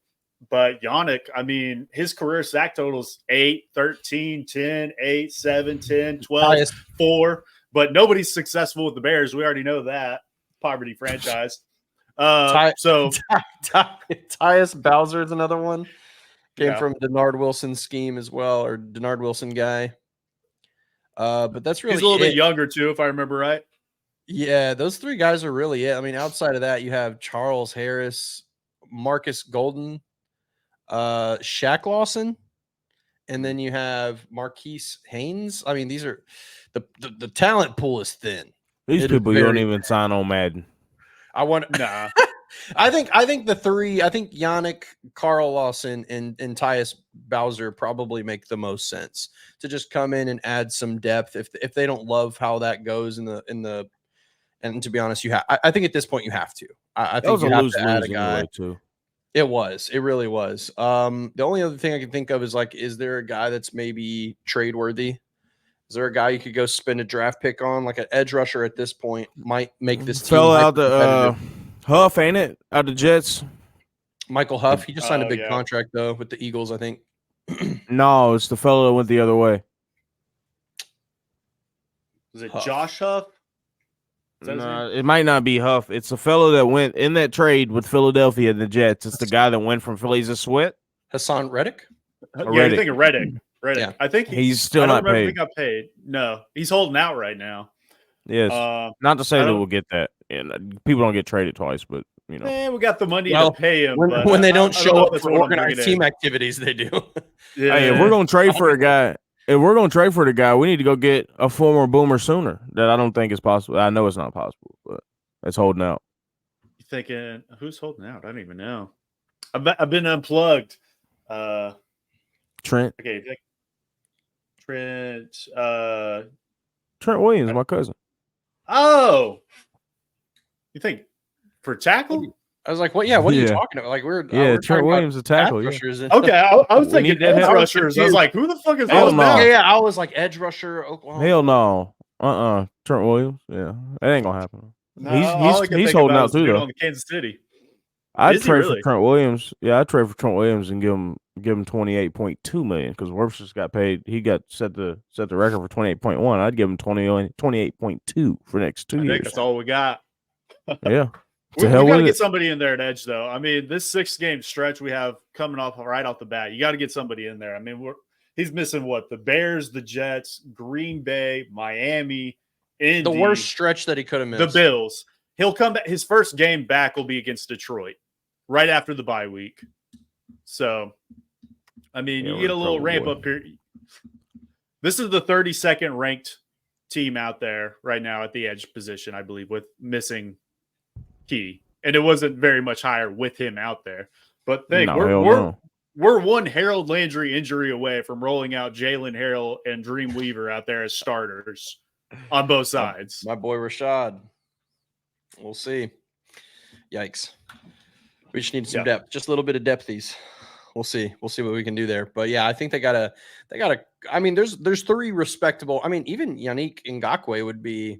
But Yannick, I mean, his career sack totals 8, 13, 10, 8, 7, 10, 12, 4. But nobody's successful with the Bears. We already know that. Poverty franchise. Tyus Bowser is another one. Came from Denard Wilson's scheme as well, or Denard Wilson guy. But that's really he's a little bit younger too, if I remember right. Yeah, those 3 guys are really it. I mean, outside of that, you have Charles Harris, Marcus Golden, Shaq Lawson, and then you have Marquise Haynes. I mean, these are the talent pool is thin. These people you don't even sign on Madden. Nah. I think the three. I think Yannick, Carl Lawson, and Tyus Bowser probably make the most sense to just come in and add some depth. If they don't love how that goes in the and to be honest, I think at this point you have to. I think you have to add a guy. Anyway, too. It was. It really was. The only other thing I can think of is like, is there a guy that's maybe trade worthy? Is there a guy you could go spend a draft pick on? Like an edge rusher at this point might make this team fell out the Huff, ain't it? Out the Jets. Michael Huff. He just signed a big contract though with the Eagles, I think. No, it's the fellow that went the other way. Was it Josh Huff? No, it might not be Huff. It's the fellow that went in that trade with Philadelphia and the Jets. It's the guy that went from Phillies to Sweat. Hassan Reddick? Yeah, you're thinking Reddick. Yeah. I think he's still not paid. He got paid. No, he's holding out right now. Yes. Not to say that we'll get that. And people don't get traded twice, but you know. We got the money to pay him. When they don't show up for organized team activities, they do. Yeah. Hey, if we're gonna trade for a guy, we need to go get a former Boomer Sooner. That I don't think is possible. I know it's not possible, but it's holding out. You thinking who's holding out? I don't even know. I've been unplugged. Trent. Okay, Trent Williams, my cousin. Oh, you think for tackle? I was like, "What? Yeah, what are you talking about?" Like we're Trent Williams, a tackle. Yeah. Okay, I was thinking edge rushers. I was like, "Who the fuck is Hell no. Yeah, I was like edge rusher. Oklahoma. Hell no. Trent Williams. Yeah, that ain't gonna happen. No, he's holding out too though. On the Kansas City. I'd trade for Trent Williams. Yeah, I'd trade for Trent Williams and give him $28.2 million because Wirfs just got paid. He got set the record for 28.1. I'd give him 28.2 for the next 2 years. I think that's all we got. Yeah. We got to get somebody in there at edge, though. I mean, this 6-game stretch we have coming off right off the bat, you got to get somebody in there. I mean, he's missing what? The Bears, the Jets, Green Bay, Miami, Indy. The worst stretch that he could have missed. The Bills. He'll come back. His first game back will be against Detroit right after the bye week. So, I mean, you get a little ramp up here. This is the 32nd ranked team out there right now at the edge position, I believe, with missing Key. And it wasn't very much higher with him out there. But we're one Harold Landry injury away from rolling out Jalen Harrell and Dream Weaver out there as starters on both sides. My boy Rashad. We'll see. Yikes. We just need some depth, just a little bit of depthies. We'll see what we can do there. But yeah, I think they gotta. I mean, there's 3 respectable. I mean, even Yannick Ngakoue would be.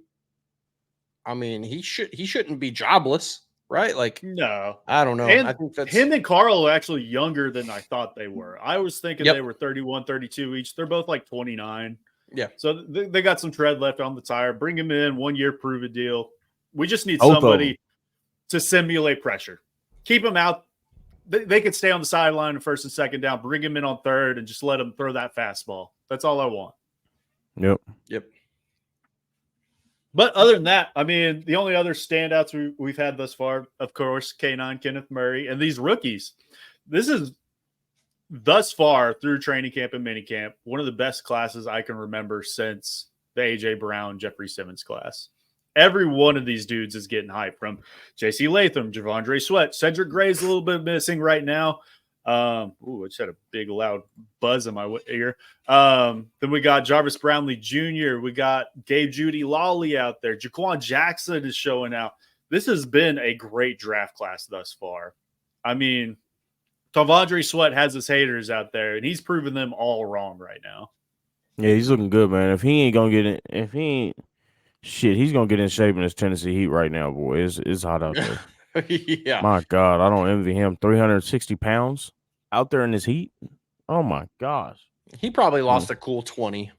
I mean, he shouldn't be jobless, right? Like, no, I don't know. And I think that's him and Carl are actually younger than I thought they were. I was thinking they were 31, 32 each. They're both like 29. Yeah. So they got some tread left on the tire. Bring him in, 1 year, prove a deal. We just need somebody to simulate pressure. Keep them out. They could stay on the sideline in first and second down. Bring him in on third and just let him throw that fastball. That's all I want. Yep. But other than that, I mean, the only other standouts we've had thus far, of course, K9, Kenneth Murray, and these rookies. This is thus far through training camp and minicamp, one of the best classes I can remember since the A.J. Brown, Jeffrey Simmons class. Every one of these dudes is getting hyped, from J.C. Latham, Javondre Sweat. Cedric Gray's a little bit missing right now. I just had a big loud buzz in my ear. Then we got Jarvis Brownlee Jr. We got Gabe Judy Lawley out there. Jaquan Jackson is showing out. This has been a great draft class thus far. I mean, Javondre Sweat has his haters out there, and he's proven them all wrong right now. Yeah, he's looking good, man. If he ain't gonna get it, he's gonna get in shape in this Tennessee Heat right now, boy. It's hot out there. Yeah. My God, I don't envy him. 360 pounds out there in this heat. Oh my gosh. He probably lost a cool 20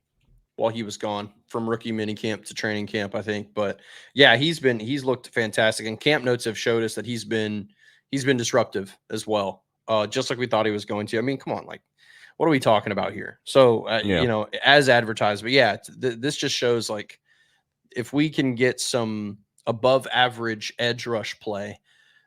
while he was gone from rookie minicamp to training camp, I think. But yeah, he's looked fantastic. And camp notes have showed us that he's been disruptive as well. Just like we thought he was going to. I mean, come on, like, what are we talking about here? So, you know, as advertised, but yeah, this just shows, like, if we can get some above average edge rush play,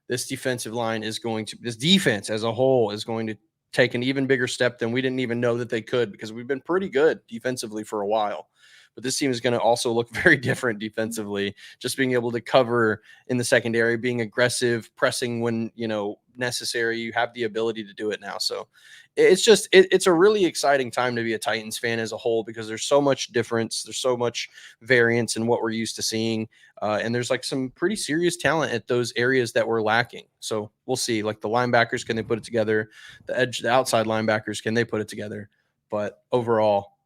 this defensive line is this defense as a whole is going to take an even bigger step than we didn't even know that they could, because we've been pretty good defensively for a while. but this team is going to also look very different defensively. Just being able to cover in the secondary, being aggressive, pressing when necessary. You have the ability to do it now. So it's a really exciting time to be a Titans fan as a whole, because there's so much difference. There's so much variance in what we're used to seeing. And there's like some pretty serious talent at those areas that we're lacking. So we'll see, like the linebackers, can they put it together? The outside linebackers, can they put it together? But overall,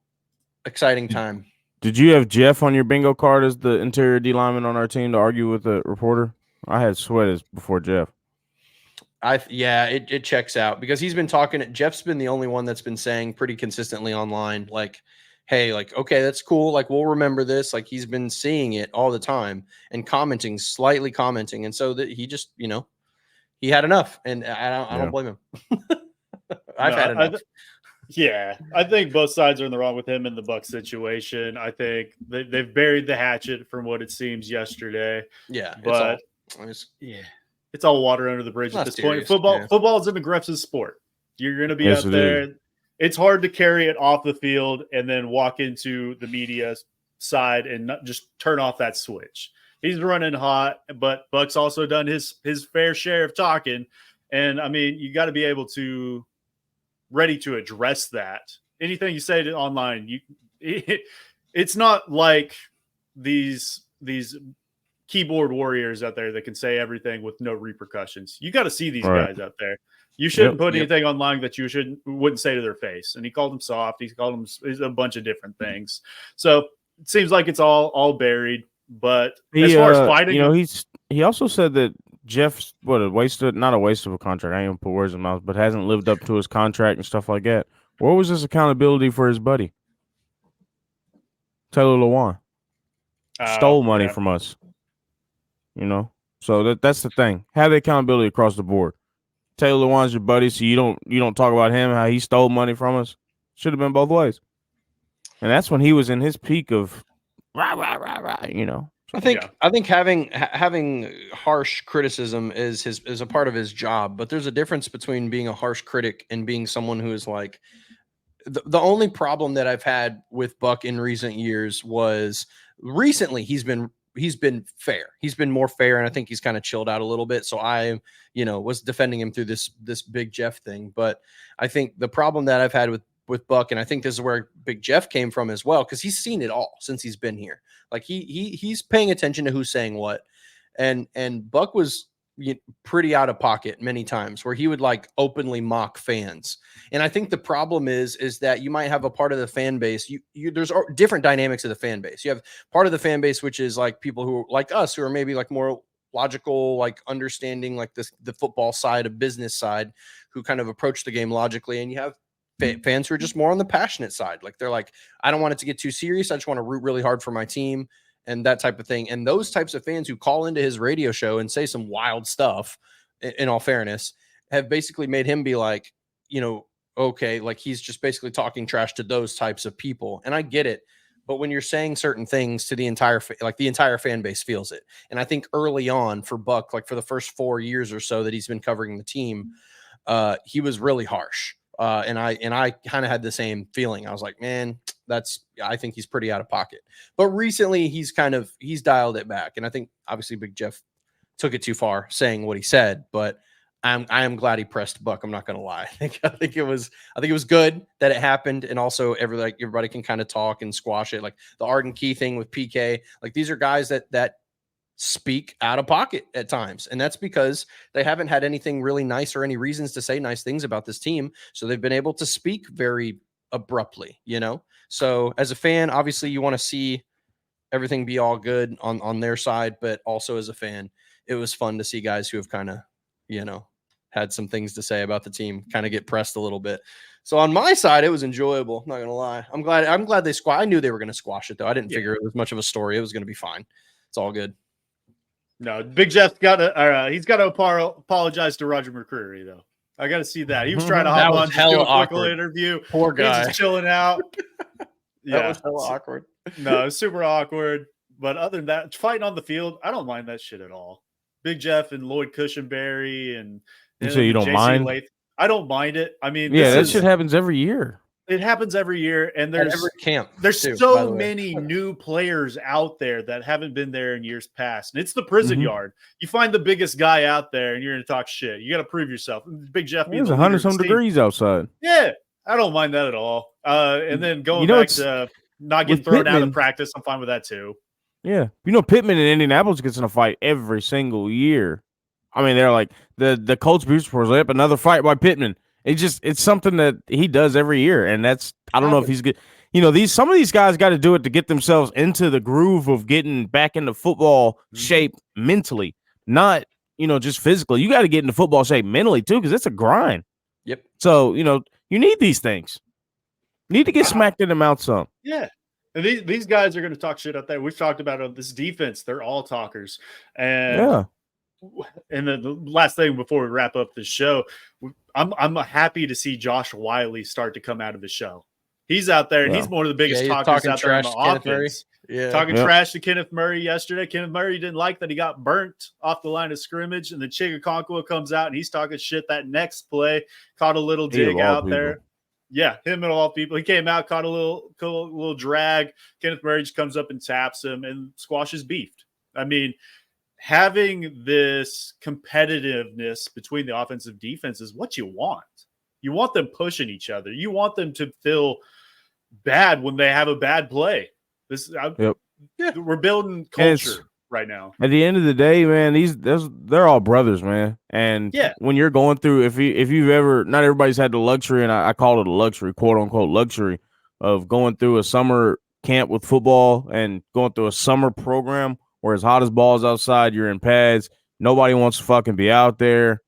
exciting time. Did you have Jeff on your bingo card as the interior D lineman on our team to argue with the reporter? I had Sweat as before Jeff. It checks out, because he's been talking. Jeff's been the only one that's been saying pretty consistently online, like, hey, like, okay, that's cool. Like, we'll remember this. Like, he's been seeing it all the time and slightly commenting. And so that he just, he had enough, and I don't blame him. I've had enough. I think both sides are in the wrong with him in the Bucs situation. I think they've buried the hatchet from what it seems yesterday. Yeah. But it's all water under the bridge at this point. Football is an aggressive sport. You're going to be out there. It's hard to carry it off the field and then walk into the media side and not just turn off that switch. He's running hot, but Buck's also done his fair share of talking. And I mean, you got to be able to ready to address that. Anything you say online, it's not like these keyboard warriors out there that can say everything with no repercussions. You got to see these guys out there. You shouldn't put anything online that you wouldn't say to their face. And he called them soft. He called them a bunch of different things. So it seems like it's all buried. But as far as fighting, he also said that Jeff's not a waste of a contract. I ain't gonna put words in his mouth, but hasn't lived up to his contract and stuff like that. Where was his accountability for his buddy Taylor Lewan? Stole money from us. So that's the thing. Have the accountability across the board. Taylor Lewan's your buddy, so you don't talk about him, how he stole money from us. Should have been both ways. And that's when he was in his peak of rah. I think having harsh criticism is a part of his job, but there's a difference between being a harsh critic and being someone who is like the only problem that I've had with Buck in recent years was recently he's been fair. He's been more fair, and I think he's kind of chilled out a little bit. So I, was defending him through this Big Jeff thing. But I think the problem that I've had with Buck, and I think this is where Big Jeff came from as well, because he's seen it all since he's been here. Like he's paying attention to who's saying what, and Buck was pretty out of pocket many times where he would like openly mock fans. And I think the problem is that you might have a part of the fan base. There's different dynamics of the fan base. You have part of the fan base, which is like people who like us, who are maybe like more logical, like understanding like the football side, of business side, who kind of approach the game logically. And you have fans who are just more on the passionate side. Like they're like, I don't want it to get too serious. I just want to root really hard for my team and that type of thing. And those types of fans who call into his radio show and say some wild stuff, in all fairness, have basically made him be like, okay, like he's just basically talking trash to those types of people. And I get it. But when you're saying certain things to the entire fan base feels it. And I think early on for Buck, like for the first 4 years or so that he's been covering the team, he was really harsh. And I kind of had the same feeling. I was like, man, I think he's pretty out of pocket. But recently he's dialed it back. And I think obviously Big Jeff took it too far saying what he said, but I am glad he pressed Buck. I'm not going to lie. I think it was good that it happened. And also everybody can kind of talk and squash it. Like the Arden Key thing with PK, like these are guys that speak out of pocket at times. And that's because they haven't had anything really nice or any reasons to say nice things about this team. So they've been able to speak very abruptly, So as a fan, obviously you want to see everything be all good on their side, but also as a fan, it was fun to see guys who have kind of, had some things to say about the team kind of get pressed a little bit. So on my side, it was enjoyable. I'm not going to lie. I'm glad they I knew they were going to squash it though. I didn't figure it was much of a story. It was going to be fine. It's all good. No, Big Jeff's got to apologize to Roger McCreary though. I got to see that. He was trying to hop on, just do a quick little interview. Poor guy. He's just chilling out. That was hella awkward. No, it's super awkward. But other than that, fighting on the field, I don't mind that shit at all. Big Jeff and Lloyd Cushenberry and you say you don't mind? I don't mind it. I mean, that shit happens every year. It happens every year, and At every camp. There's too, by so the way. many new players out there that haven't been there in years past. And it's the prison Mhm. yard. You find the biggest guy out there, and you're going to talk shit. You got to prove yourself. Big Jeff being It's the leader 100 of this some team. degrees outside. Yeah, I don't mind that at all. And then going back to not getting thrown out of practice, I'm fine with that too. Yeah. Pittman in Indianapolis gets in a fight every single year. I mean, they're like the Colts beat reports up another fight by Pittman. It's something that he does every year, and I don't know if he's good. Some of these guys got to do it to get themselves into the groove of getting back into football shape mentally, not just physically. You got to get into football shape mentally too, because it's a grind. Yep. So you need these things. You need to get smacked in the mouth some. Yeah. And these guys are going to talk shit out there. We've talked about on this defense. They're all talkers. And the last thing before we wrap up the show, I'm happy to see Josh Wiley start to come out of the show. He's out there, and he's one of the biggest talkers out there on the offense. Talking trash to Kenneth Murray yesterday. Kenneth Murray didn't like that he got burnt off the line of scrimmage, and then Chigakonkwo comes out, and he's talking shit that next play. Caught a little dig out there. Yeah, him and all people. He came out, caught a little drag. Kenneth Murray just comes up and taps him and squashes beefed. I mean, having this competitiveness between the offensive defense is what you want. You want them pushing each other. You want them to feel bad when they have a bad play. We're building culture right now. At the end of the day, man, they're all brothers, man. And when you're going through, if you've ever, not everybody's had the luxury, and I call it a luxury, quote unquote luxury, of going through a summer camp with football and going through a summer program where it's hot as balls outside, you're in pads, nobody wants to fucking be out there.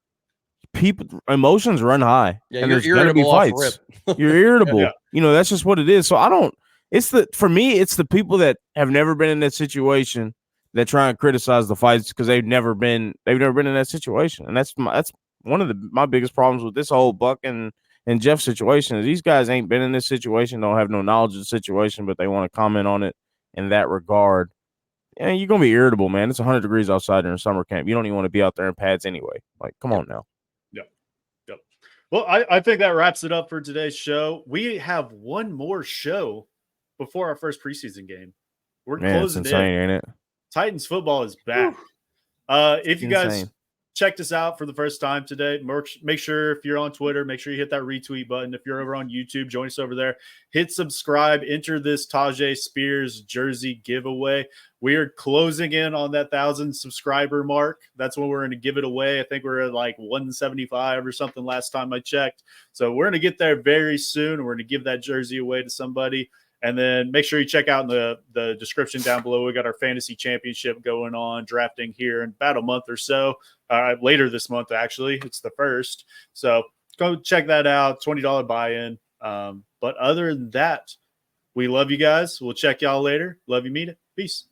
Emotions run high. Yeah, and you're there's gonna be fights. You're irritable. That's just what it is. So for me, it's the people that have never been in that situation that try and criticize the fights because they've never been in that situation. And that's one of my biggest problems with this whole Buck and Jeff situation is these guys ain't been in this situation, don't have no knowledge of the situation, but they want to comment on it in that regard. And you're gonna be irritable, man. It's 100 degrees outside during summer camp. You don't even want to be out there in pads anyway. Like, come on now. Yep. Well, I think that wraps it up for today's show. We have one more show before our first preseason game. We're closing it's insane, ain't it? Titans football is back. If you guys checked us out for the first time today, make sure if you're on Twitter, make sure you hit that retweet button. If you're over on YouTube, join us over there. Hit subscribe. Enter this Tajay Spears jersey giveaway. We are closing in on that 1,000 subscriber mark. That's when we're going to give it away. I think we're at like 175 or something last time I checked. So we're going to get there very soon. We're going to give that jersey away to somebody. And then make sure you check out in the description down below. We got our fantasy championship going on, drafting here in about a month or so. Later this month, actually. It's the 1st. So go check that out. $20 buy-in. But other than that, we love you guys. We'll check y'all later. Love you, meet it. Peace.